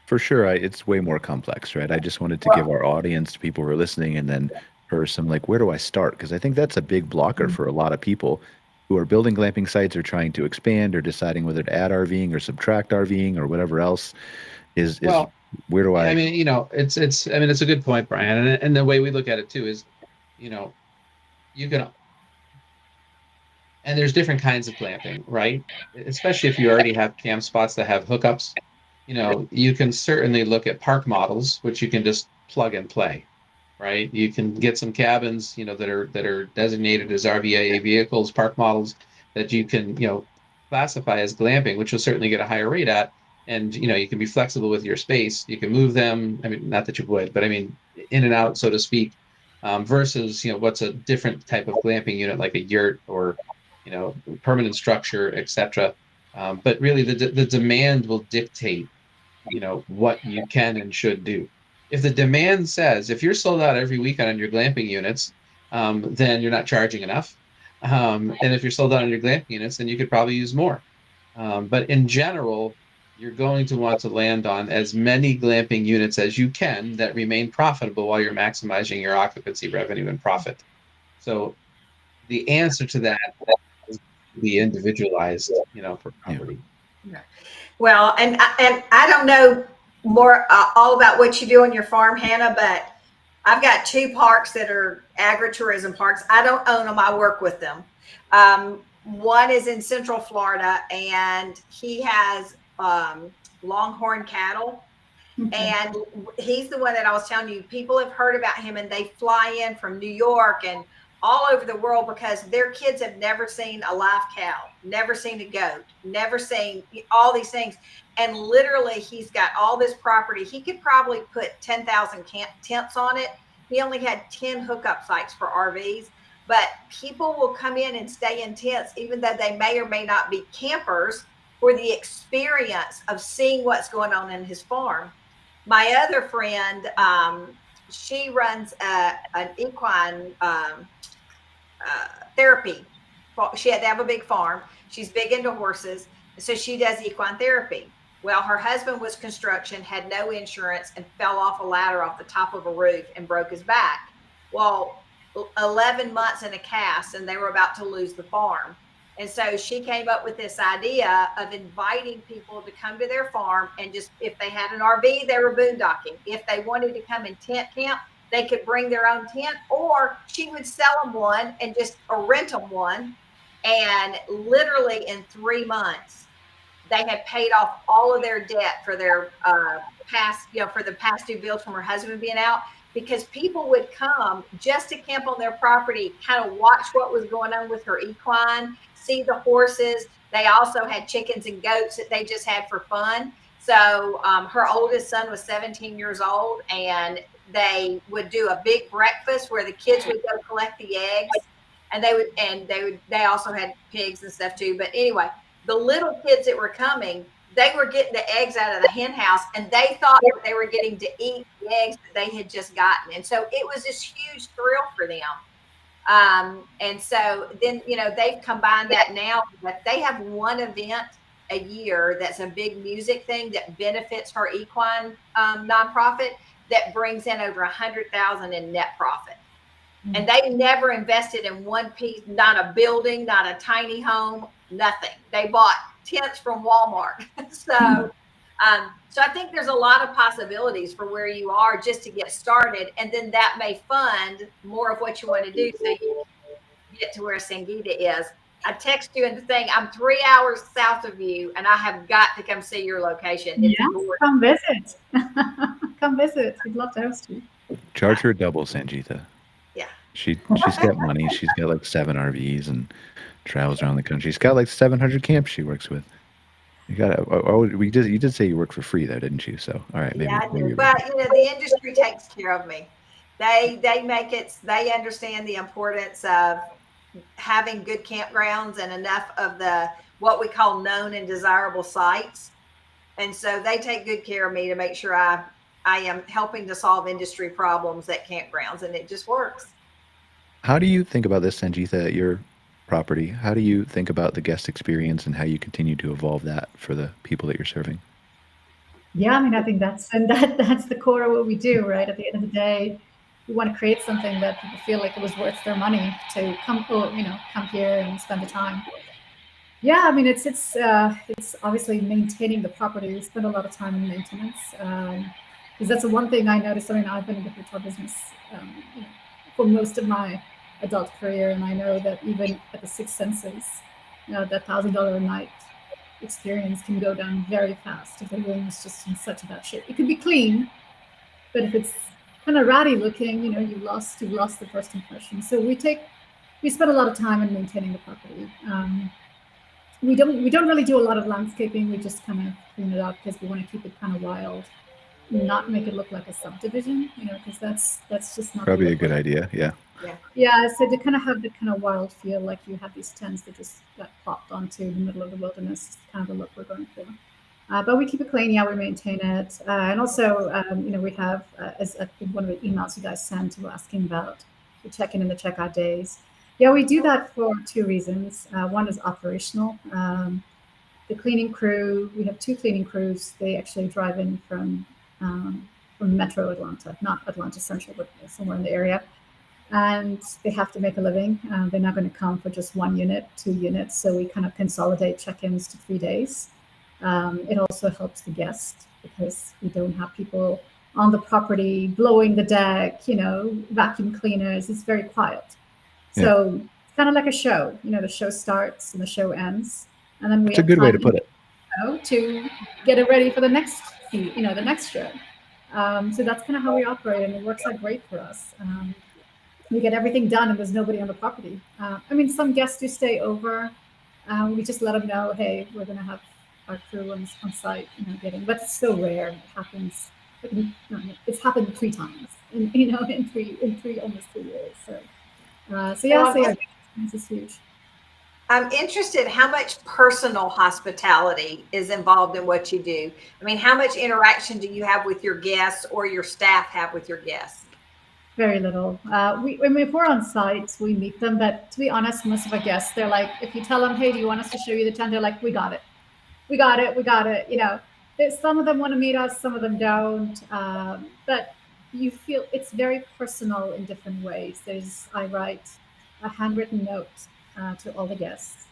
for sure. It's way more complex, right? I just wanted to give our audience, people who are listening, and then her some where do I start? Because I think that's a big blocker for a lot of people who are building glamping sites or trying to expand or deciding whether to add RVing or subtract RVing or whatever else. Where do I? I mean, it's a good point, Brian, and the way we look at it too is, you can, and there's different kinds of glamping, right? Especially if you already have camp spots that have hookups, you can certainly look at park models, which you can just plug and play, right? You can get some cabins, that are designated as RVIA vehicles, park models that you can, classify as glamping, which will certainly get a higher rate at. And, you can be flexible with your space. You can move them. I mean, not that you would, but I mean, in and out, so to speak, versus, what's a different type of glamping unit, like a yurt or, permanent structure, etc. But really the demand will dictate, what you can and should do. If the demand says, if you're sold out every weekend on your glamping units, then you're not charging enough. And if you're sold out on your glamping units, then you could probably use more. But in general, you're going to want to land on as many glamping units as you can that remain profitable while you're maximizing your occupancy revenue and profit. So the answer to that is completely individualized, per property. Well, and I don't know more all about what you do on your farm, Hannah, but I've got 2 parks that are agritourism parks. I don't own them. I work with them. One is in Central Florida, and he has longhorn cattle. And he's the one that I was telling you, people have heard about him and they fly in from New York and all over the world because their kids have never seen a live cow, never seen a goat, never seen all these things. And literally he's got all this property. He could probably put 10,000 tents on it. He only had 10 hookup sites for RVs, but people will come in and stay in tents, even though they may or may not be campers, for the experience of seeing what's going on in his farm. My other friend, she runs an equine therapy. They have a big farm. She's big into horses, so she does equine therapy. Well, her husband was construction, had no insurance, and fell off a ladder off the top of a roof and broke his back. Well, 11 months in a cast, and they were about to lose the farm. And so she came up with this idea of inviting people to come to their farm and just, if they had an RV, they were boondocking. If they wanted to come and tent camp, they could bring their own tent, or she would sell them one and just rent them one. And literally in 3 months, they had paid off all of their debt for their past, for the past due bills from her husband being out, because people would come just to camp on their property, kind of watch what was going on with her equine, see the horses. They also had chickens and goats that they just had for fun. So her oldest son was 17 years old, and they would do a big breakfast where the kids would go collect the eggs, and they also had pigs and stuff too. But anyway, the little kids that were coming, they were getting the eggs out of the hen house, and they thought that they were getting to eat the eggs that they had just gotten. And so it was this huge thrill for them. And so then, they've combined that now, but they have one event a year that's a big music thing that benefits her equine nonprofit that brings in over $100,000 in net profit. Mm-hmm. And they never invested in one piece, not a building, not a tiny home, nothing. They bought tents from Walmart. So I think there's a lot of possibilities for where you are just to get started. And then that may fund more of what you want to do so you get to where Sangeetha is. I text you and saying, I'm 3 hours south of you, and I have got to come see your location. It's come visit. Come visit. We'd love to host you. Charge her double, Sangeetha. Yeah. She's got money. She's got like 7 RVs and travels around the country. She's got like 700 camps she works with. You did say you work for free though, didn't you? So all right, maybe. Yeah, I do. But the industry takes care of me. They make it. They understand the importance of having good campgrounds and enough of the what we call known and desirable sites, and so they take good care of me to make sure I am helping to solve industry problems at campgrounds, and it just works. How do you think about this, Sangeetha, at your property? How do you think about the guest experience and how you continue to evolve that for the people that you're serving? Yeah, I mean, I think that's the core of what we do, right? At the end of the day, we want to create something that people feel like it was worth their money to come here and spend the time. Yeah, I mean, it's obviously maintaining the property. We spend a lot of time in maintenance because that's the one thing I noticed. I mean, I've been in the hotel business for most of my adult career, and I know that even at the Six Senses, that $1,000 a night experience can go down very fast if the room is just in such a bad shape. It could be clean, but if it's kind of ratty looking, you've lost the first impression. So we spend a lot of time in maintaining the property. We don't really do a lot of landscaping. We just kind of clean it up because we want to keep it kind of wild, not make it look like a subdivision, because that's just not probably a good idea. Yeah, so to kind of have the kind of wild feel, like you have these tents that just got plopped onto the middle of the wilderness, kind of the look we're going for. But we keep it clean, we maintain it. And also, we have, as I think one of the emails you guys sent, you were asking about the check-in and the check-out days. Yeah, we do that for 2 reasons. One is operational. The cleaning crew, we have 2 cleaning crews. They actually drive in from Metro Atlanta, not Atlanta Central, but somewhere in the area. and they have to make a living. They're not going to come for just 1 unit, 2 units. So we kind of consolidate check-ins to 3 days. It also helps the guest because we don't have people on the property blowing the deck, vacuum cleaners. It's very quiet. So it's kind of like a show. The show starts and the show ends, and then It's a good way to put it. To get it ready for the next, the next show. So that's kind of how we operate, and it works out great for us. We get everything done, and there's nobody on the property. Some guests do stay over. We just let them know, hey, we're going to have our crew on site, but it's so rare. It happens. It's happened 3 times in almost 3 years. So this is huge. I'm interested how much personal hospitality is involved in what you do. I mean, how much interaction do you have with your guests or your staff have with your guests? Very little. If we're on site, we meet them. But to be honest, most of our guests, they're like, if you tell them, hey, do you want us to show you the tent? They're like, we got it. Some of them want to meet us, some of them don't. But you feel it's very personal in different ways. I write a handwritten note to all the guests.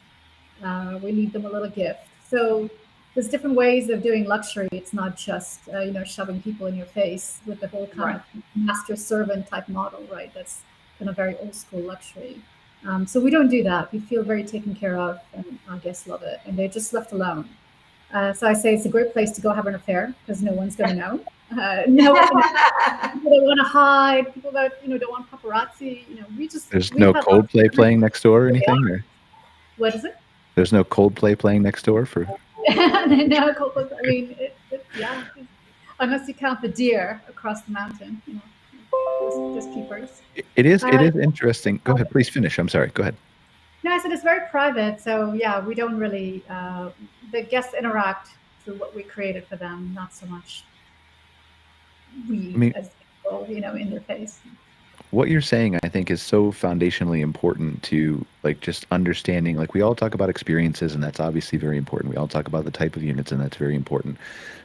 We leave them a little gift. So there's different ways of doing luxury. It's not just shoving people in your face with the whole kind of master servant type model, right? That's kind of very old school luxury. So we don't do that. We feel very taken care of, and our guests love it, and they're just left alone. So I say it's a great place to go have an affair because no one's going to know. No one, people that want to hide, people that don't want paparazzi. There's no Coldplay playing next door or anything. Or? What is it? There's no Coldplay playing next door for. No Coldplay. I mean, unless you count the deer across the mountain, just keepers. It is interesting. Go ahead, please finish. I'm sorry. Go ahead. No, I said it's very private. So we don't really. The guests interact through what we created for them, not so much as people, in their face. What you're saying, I think, is so foundationally important to just understanding. We all talk about experiences, and that's obviously very important. We all talk about the type of units, and that's very important.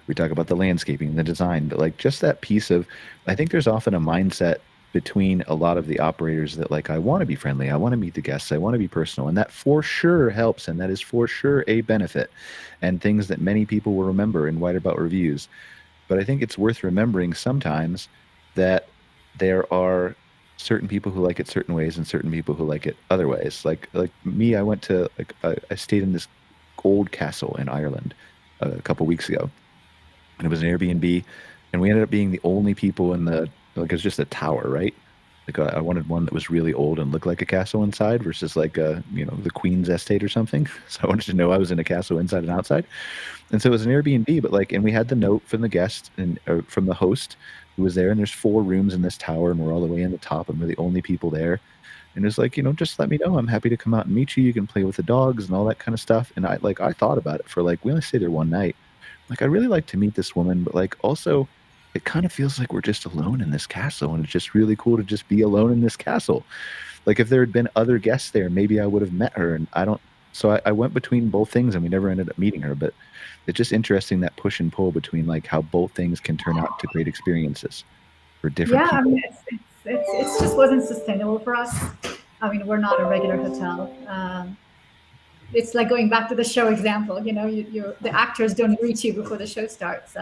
We talk about the landscaping, the design, but just that piece of, I think there's often a mindset between a lot of the operators that I want to be friendly, I want to meet the guests, I want to be personal, and that for sure helps, and that is for sure a benefit, and things that many people will remember and write about reviews. But I think it's worth remembering sometimes that there are certain people who like it certain ways and certain people who like it other ways. Like me, I went to I stayed in this old castle in Ireland a couple weeks ago, and it was an Airbnb, and we ended up being the only people in the it was just a tower, right? I wanted one that was really old and looked like a castle inside versus the Queen's estate or something. So I wanted to know I was in a castle inside and outside. And so it was an Airbnb, but and we had the note from the guest and from the host who was there, and there's 4 rooms in this tower, and we're all the way in the top, and we're the only people there. And it's just let me know. I'm happy to come out and meet you. You can play with the dogs and all that kind of stuff. And I thought about it for we only stayed there one night. I really like to meet this woman, but also it kind of feels like we're just alone in this castle, and it's just really cool to just be alone in this castle. If there had been other guests there, maybe I would have met her, and so I went between both things, and we never ended up meeting her. But it's just interesting, that push and pull between how both things can turn out to great experiences for different people. I mean, it just wasn't sustainable for us. I mean, we're not a regular hotel. It's like going back to the show example. The actors don't greet you before the show starts.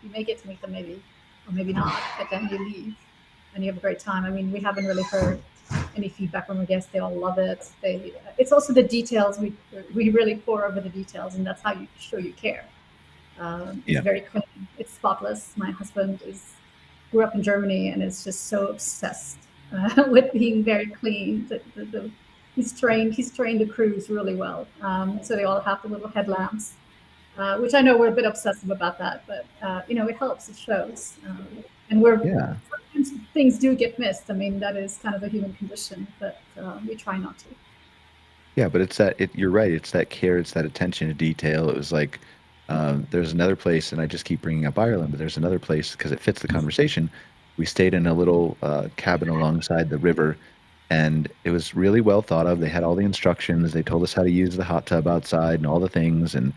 You may get to meet them maybe, or maybe not, but then you leave and you have a great time. I mean, we haven't really heard any feedback from our guests. They all love it. It's also the details. We really pour over the details, and that's how you show you care. It's very clean. It's spotless. My husband grew up in Germany and is just so obsessed with being very clean. He's trained the crews really well. So they all have the little headlamps, which I know we're a bit obsessive about that, but it helps. It shows. And sometimes things do get missed. I mean, that is kind of a human condition, but we try not to. Yeah, but you're right. It's that care. It's that attention to detail. It was there's another place, and I just keep bringing up Ireland, but there's another place because it fits the conversation. We stayed in a little cabin alongside the river, and it was really well thought of. They had all the instructions. They told us how to use the hot tub outside and all the things. And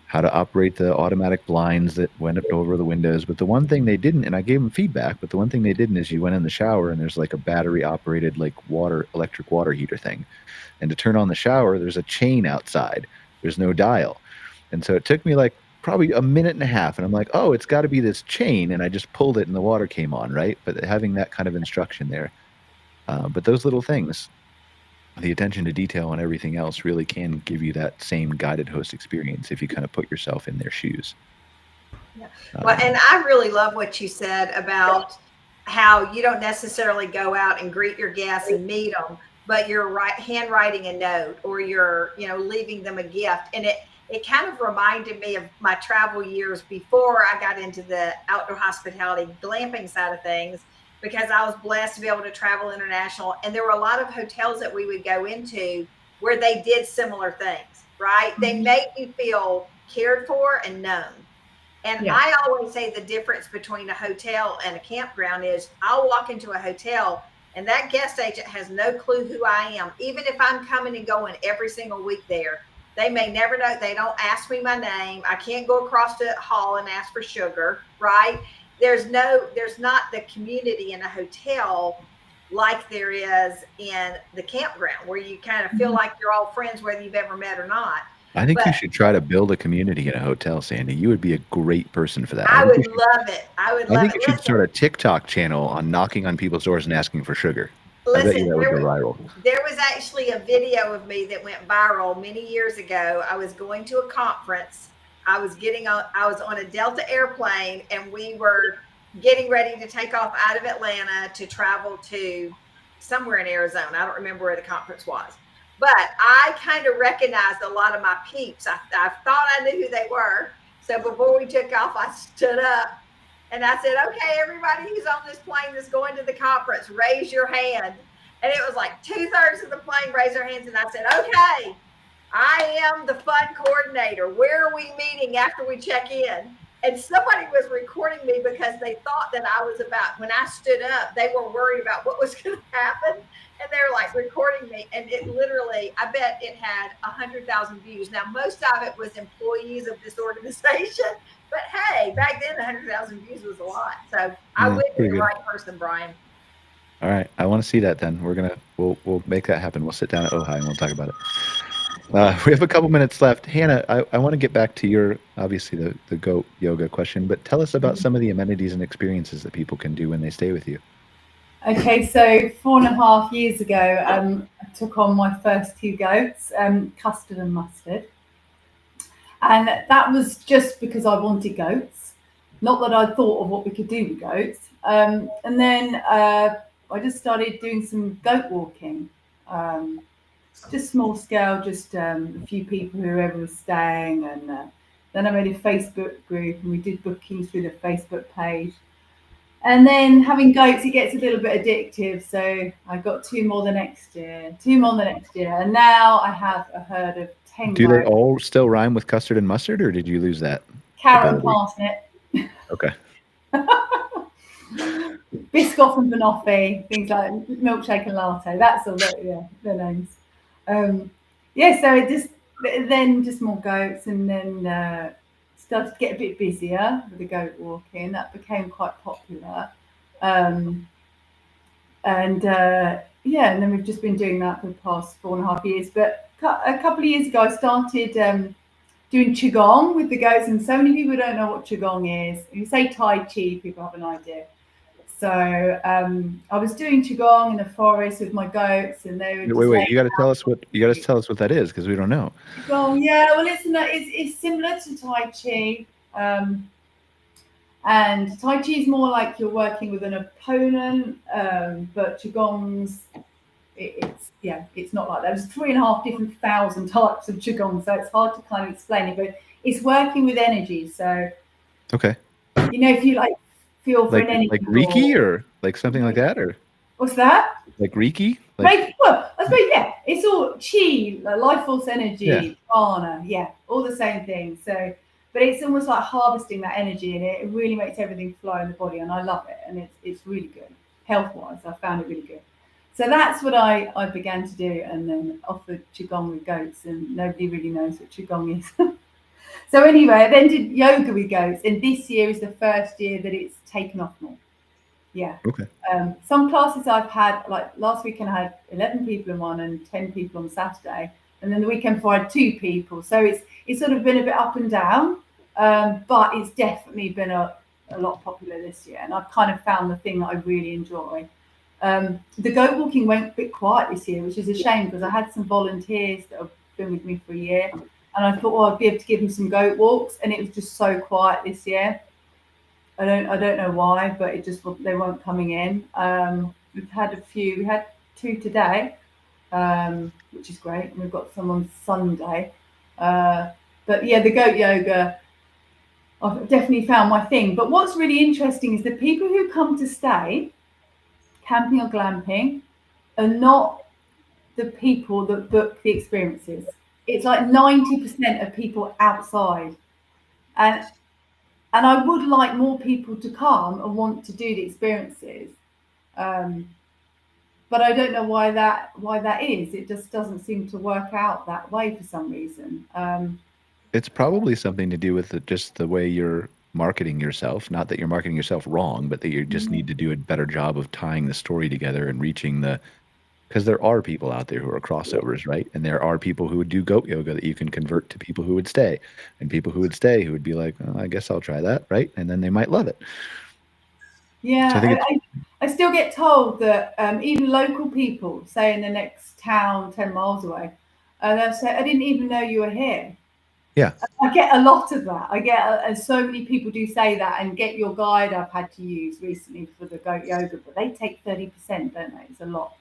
how to operate the automatic blinds that went over the windows. But the one thing they didn't, and I gave them feedback, but the one thing they didn't is you went in the shower and there's like a battery operated like electric water heater thing. And to turn on the shower, there's a chain outside. There's no dial. And so it took me like probably a minute and a half. And I'm like, oh, it's got to be this chain. And I just pulled it and the water came on, right? But having that kind of instruction there. But those little things, the attention to detail and everything else really can give you that same guided host experience if you kind of put yourself in their shoes. Yeah. Well, and I really love what you said about how you don't necessarily go out and greet your guests and meet them, but you're handwriting a note, or you're, leaving them a gift. And it kind of reminded me of my travel years before I got into the outdoor hospitality glamping side of things, because I was blessed to be able to travel international. And there were a lot of hotels that we would go into where they did similar things, right? Mm-hmm. They made you feel cared for and known. And I always say the difference between a hotel and a campground is I'll walk into a hotel and that guest agent has no clue who I am. Even if I'm coming and going every single week there, they may never know. They don't ask me my name. I can't go across the hall and ask for sugar, right? There's not the community in a hotel like there is in the campground, where you kind of feel like you're all friends whether you've ever met or not. I think you should try to build a community in a hotel, Sandy. You would be a great person for that. I would love it. I think you should start a TikTok channel on knocking on people's doors and asking for sugar. Listen, I bet you that would go viral. There was actually a video of me that went viral many years ago. I was going to a conference. I was on a Delta airplane, and we were getting ready to take off out of Atlanta to travel to somewhere in Arizona. I don't remember where the conference was, but I kind of recognized a lot of my peeps. I thought I knew who they were. So before we took off, I stood up and I said, okay, everybody who's on this plane that's going to the conference, raise your hand. And it was like 2/3 of the plane raised their hands. And I said, okay, I am the fun coordinator. Where are we meeting after we check in? And somebody was recording me because they thought that I was when I stood up, they were worried about what was going to happen. And they're like recording me. And it literally, I bet it had 100,000 views. Now, most of it was employees of this organization. But hey, back then, 100,000 views was a lot. So I would be the right person, Brian. All right. I want to see that then. We'll make that happen. We'll sit down at Ojai and we'll talk about it. We have a couple minutes left. Hannah, I want to get back to your, obviously, the goat yoga question, but tell us about some of the amenities and experiences that people can do when they stay with you. Okay, so 4.5 years ago, I took on my first 2 goats, custard and mustard. And that was just because I wanted goats, not that I thought of what we could do with goats. And then I just started doing some goat walking. Just small scale, just a few people, whoever was staying, and then I made a Facebook group and we did bookings through the Facebook page. And then having goats, it gets a little bit addictive, so I got 2 more the next year, and now I have a herd of 10 Do goats. they all still rhyme with custard and mustard, or did you lose that? Carrot and parsnip. Okay. Biscoff and banoffee, things like milkshake and latte. That's all. Their names. So it just more goats, and then started to get a bit busier with the goat walking. That became quite popular, and then we've just been doing that for the past 4.5 years. But a couple of years ago, I started doing qigong with the goats, and so many people don't know what qigong is. If you say Tai Chi, people have an idea. So I was doing qigong in the forest with my goats, and they were wait. You got to tell us what that is, because we don't know. Qigong, yeah. Well, it's similar to Tai Chi, and Tai Chi is more like you're working with an opponent, but qigong's it's not like that. There's 3,500 different types of qigong, so it's hard to kind of explain it. But it's working with energy. So okay, if you feel for an energy, like Reiki or like something like that, or what's that? Like Reiki? Well, I suppose it's all chi, life force energy, prana, all the same thing. So, but it's almost like harvesting that energy, and it really makes everything flow in the body, and I love it, and it's really good health-wise. I found it really good. So that's what I began to do, and then offered qigong with goats, and nobody really knows what qigong is. So anyway, I then did yoga with goats, and this year is the first year that it's taken off more. Yeah. Okay. Some classes I've had, like last weekend I had 11 people in one and 10 people on Saturday, and then the weekend before I had 2 people. So it's sort of been a bit up and down, but it's definitely been a lot popular this year, and I've kind of found the thing that I really enjoy. The goat walking went a bit quiet this year, which is a shame because I had some volunteers that have been with me for a year, and I thought, well, I'd be able to give them some goat walks, and it was just so quiet this year. I don't know why, but they weren't coming in. We've had a few. We had 2 today, which is great, and we've got some on Sunday. But yeah, the goat yoga, I've definitely found my thing. But what's really interesting is the people who come to stay, camping or glamping, are not the people that book the experiences. It's like 90% of people outside, and I would like more people to come and want to do the experiences, but I don't know why that is. It just doesn't seem to work out that way for some reason. It's probably something to do with just the way you're marketing yourself. Not that you're marketing yourself wrong, but that you just need to do a better job of tying the story together and reaching because there are people out there who are crossovers, right? And there are people who would do goat yoga that you can convert to people who would stay, and people who would stay who would be like, oh, I guess I'll try that, right? And then they might love it. Yeah, So I still get told that even local people, say in the next town 10 miles away, they'll say, I didn't even know you were here. Yeah. I get a lot of that. I get so many people do say that, and Get Your Guide I've had to use recently for the goat yoga, but they take 30%, don't they? It's a lot.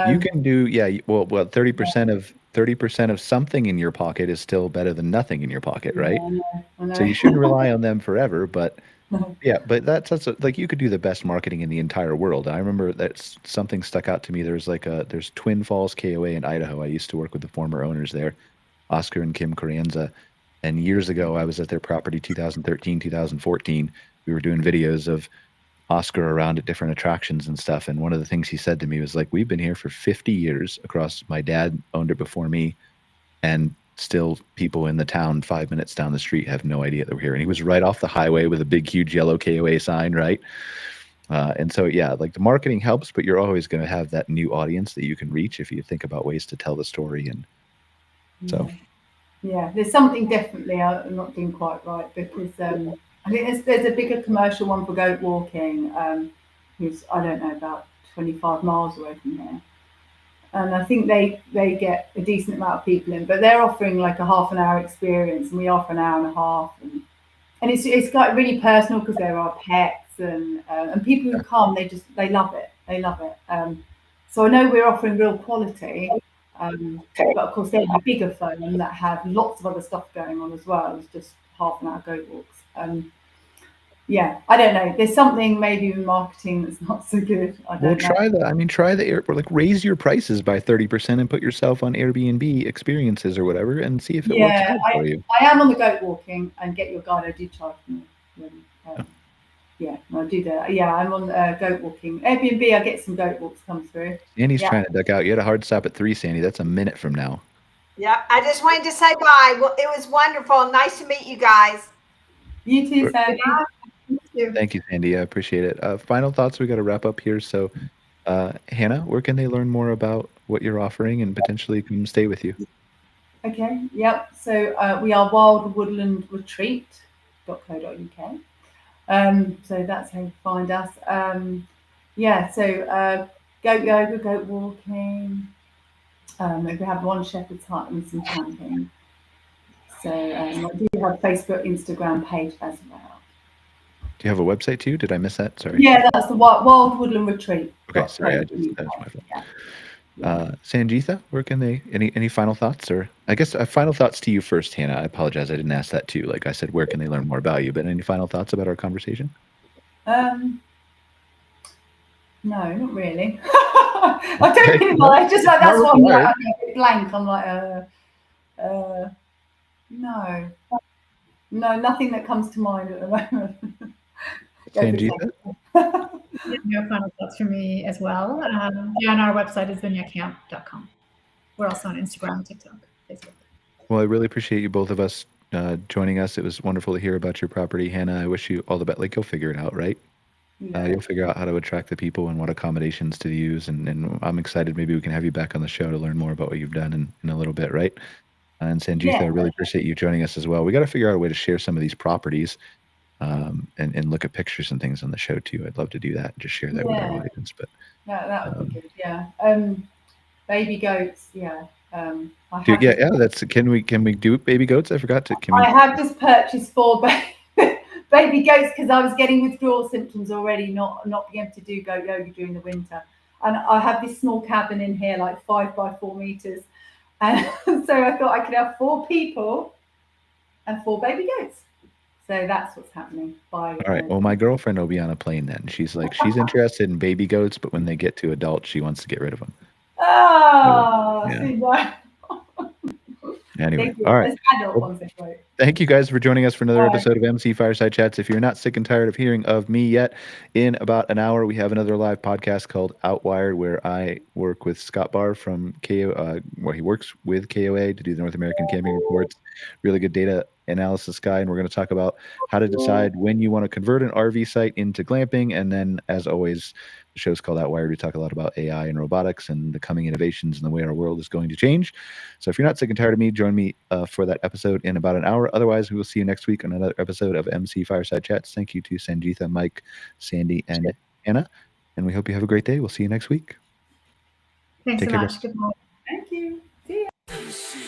You can do, well, 30% of something in your pocket is still better than nothing in your pocket, right? I know. So you shouldn't rely on them forever, but yeah, but that's like you could do the best marketing in the entire world. I remember that something stuck out to me. There's Twin Falls KOA in Idaho. I used to work with the former owners there, Oscar and Kim Carranza. And years ago, I was at their property 2013, 2014. We were doing videos of Oscar around at different attractions and stuff. And one of the things he said to me was like, we've been here for 50 years across. My dad owned it before me, and still people in the town 5 minutes down the street have no idea that we're here. And he was right off the highway with a big, huge yellow KOA sign, right? And so, yeah, like the marketing helps, but you're always going to have that new audience that you can reach if you think about ways to tell the story. And so, yeah, there's something definitely I'm not doing quite right, because I think there's a bigger commercial one for goat walking, who's, I don't know, about 25 miles away from here. And I think they get a decent amount of people in, but they're offering like a half an hour experience, and we offer an hour and a half. And it's like really personal because there are pets and people who come, they love it. They love it. So I know we're offering real quality, but of course there's a bigger firm that have lots of other stuff going on as well. It's just half an hour goat walks. Yeah, I don't know. There's something maybe in marketing that's not so good. I don't know. Try the airport. Like raise your prices by 30% and put yourself on Airbnb experiences or whatever, and see if it works out for you. I am on the goat walking and Get Your Guide. I do charge them. Yeah, I do that. Yeah, I'm on goat walking. Airbnb, I get some goat walks come through. Sandy's trying to duck out. You had a hard stop at 3, Sandy. That's a minute from now. Yeah, I just wanted to say bye. Well, it was wonderful. Nice to meet you guys. You too, Sandy. Thank you, Sandy. I appreciate it. Final thoughts. We got to wrap up here. So, Hannah, where can they learn more about what you're offering and potentially come stay with you? Okay. Yep. So we are wildwoodlandretreat.co.uk. So that's how you find us. So goat yoga, goat walking. We have one shepherd's hut and some camping. So I do have a Facebook, Instagram page as well. Do you have a website too? Did I miss that? Sorry. Yeah, that's the Wild Woodland Retreat. Okay, sorry, that was my fault. Yeah. Sangeetha, where can they? Any final thoughts, or I guess final thoughts to you first, Hannah. I apologize, I didn't ask that too. Like I said, where can they learn more about you? But any final thoughts about our conversation? No, not really. I don't really like. Just like that's what I'm like. I'm a bit blank. I'm like, no, nothing that comes to mind at the moment. Sangeetha? No final thoughts for me as well. And our website is vineyacamp.com. We're also on Instagram, TikTok, Facebook. Well, I really appreciate you both of us joining us. It was wonderful to hear about your property, Hannah. I wish you all the best. Like, you'll figure it out, right? You'll figure out how to attract the people and what accommodations to use. And I'm excited. Maybe we can have you back on the show to learn more about what you've done in a little bit, right? And Sangeetha, I really appreciate you joining us as well. We got to figure out a way to share some of these properties and look at pictures and things on the show too. I'd love to do that and just share that with our audience. But that would be good. Yeah. Baby goats. Yeah. That's can we do baby goats? I forgot to. I have just purchased 4 baby goats because I was getting withdrawal symptoms already, not being able to do goat yoga during the winter. And I have this small cabin in here, like 5 by 4 meters. And so I thought I could have 4 people and 4 baby goats. So that's what's happening. All right. Well, my girlfriend will be on a plane then. She's like, she's interested in baby goats, but when they get to adults, she wants to get rid of them. Anyway, all right. Well, thank you guys for joining us for another episode of MC Fireside Chats. If you're not sick and tired of hearing of me yet, in about an hour, we have another live podcast called Outwired, where I work with Scott Barr from where he works with KOA to do the North American Camping Reports. Really good data analysis guy, and we're going to talk about how to decide when you want to convert an RV site into glamping. And then, as always, the show's called Outwired. We talk a lot about AI and robotics and the coming innovations and the way our world is going to change. So if you're not sick and tired of me, join me for that episode in about an hour. Otherwise, we will see you next week on another episode of MC Fireside Chats. Thank you to Sangeetha, Mike, Sandy, and Anna. And we hope you have a great day. We'll see you next week. Thanks so much. Good night. Thank you. See ya.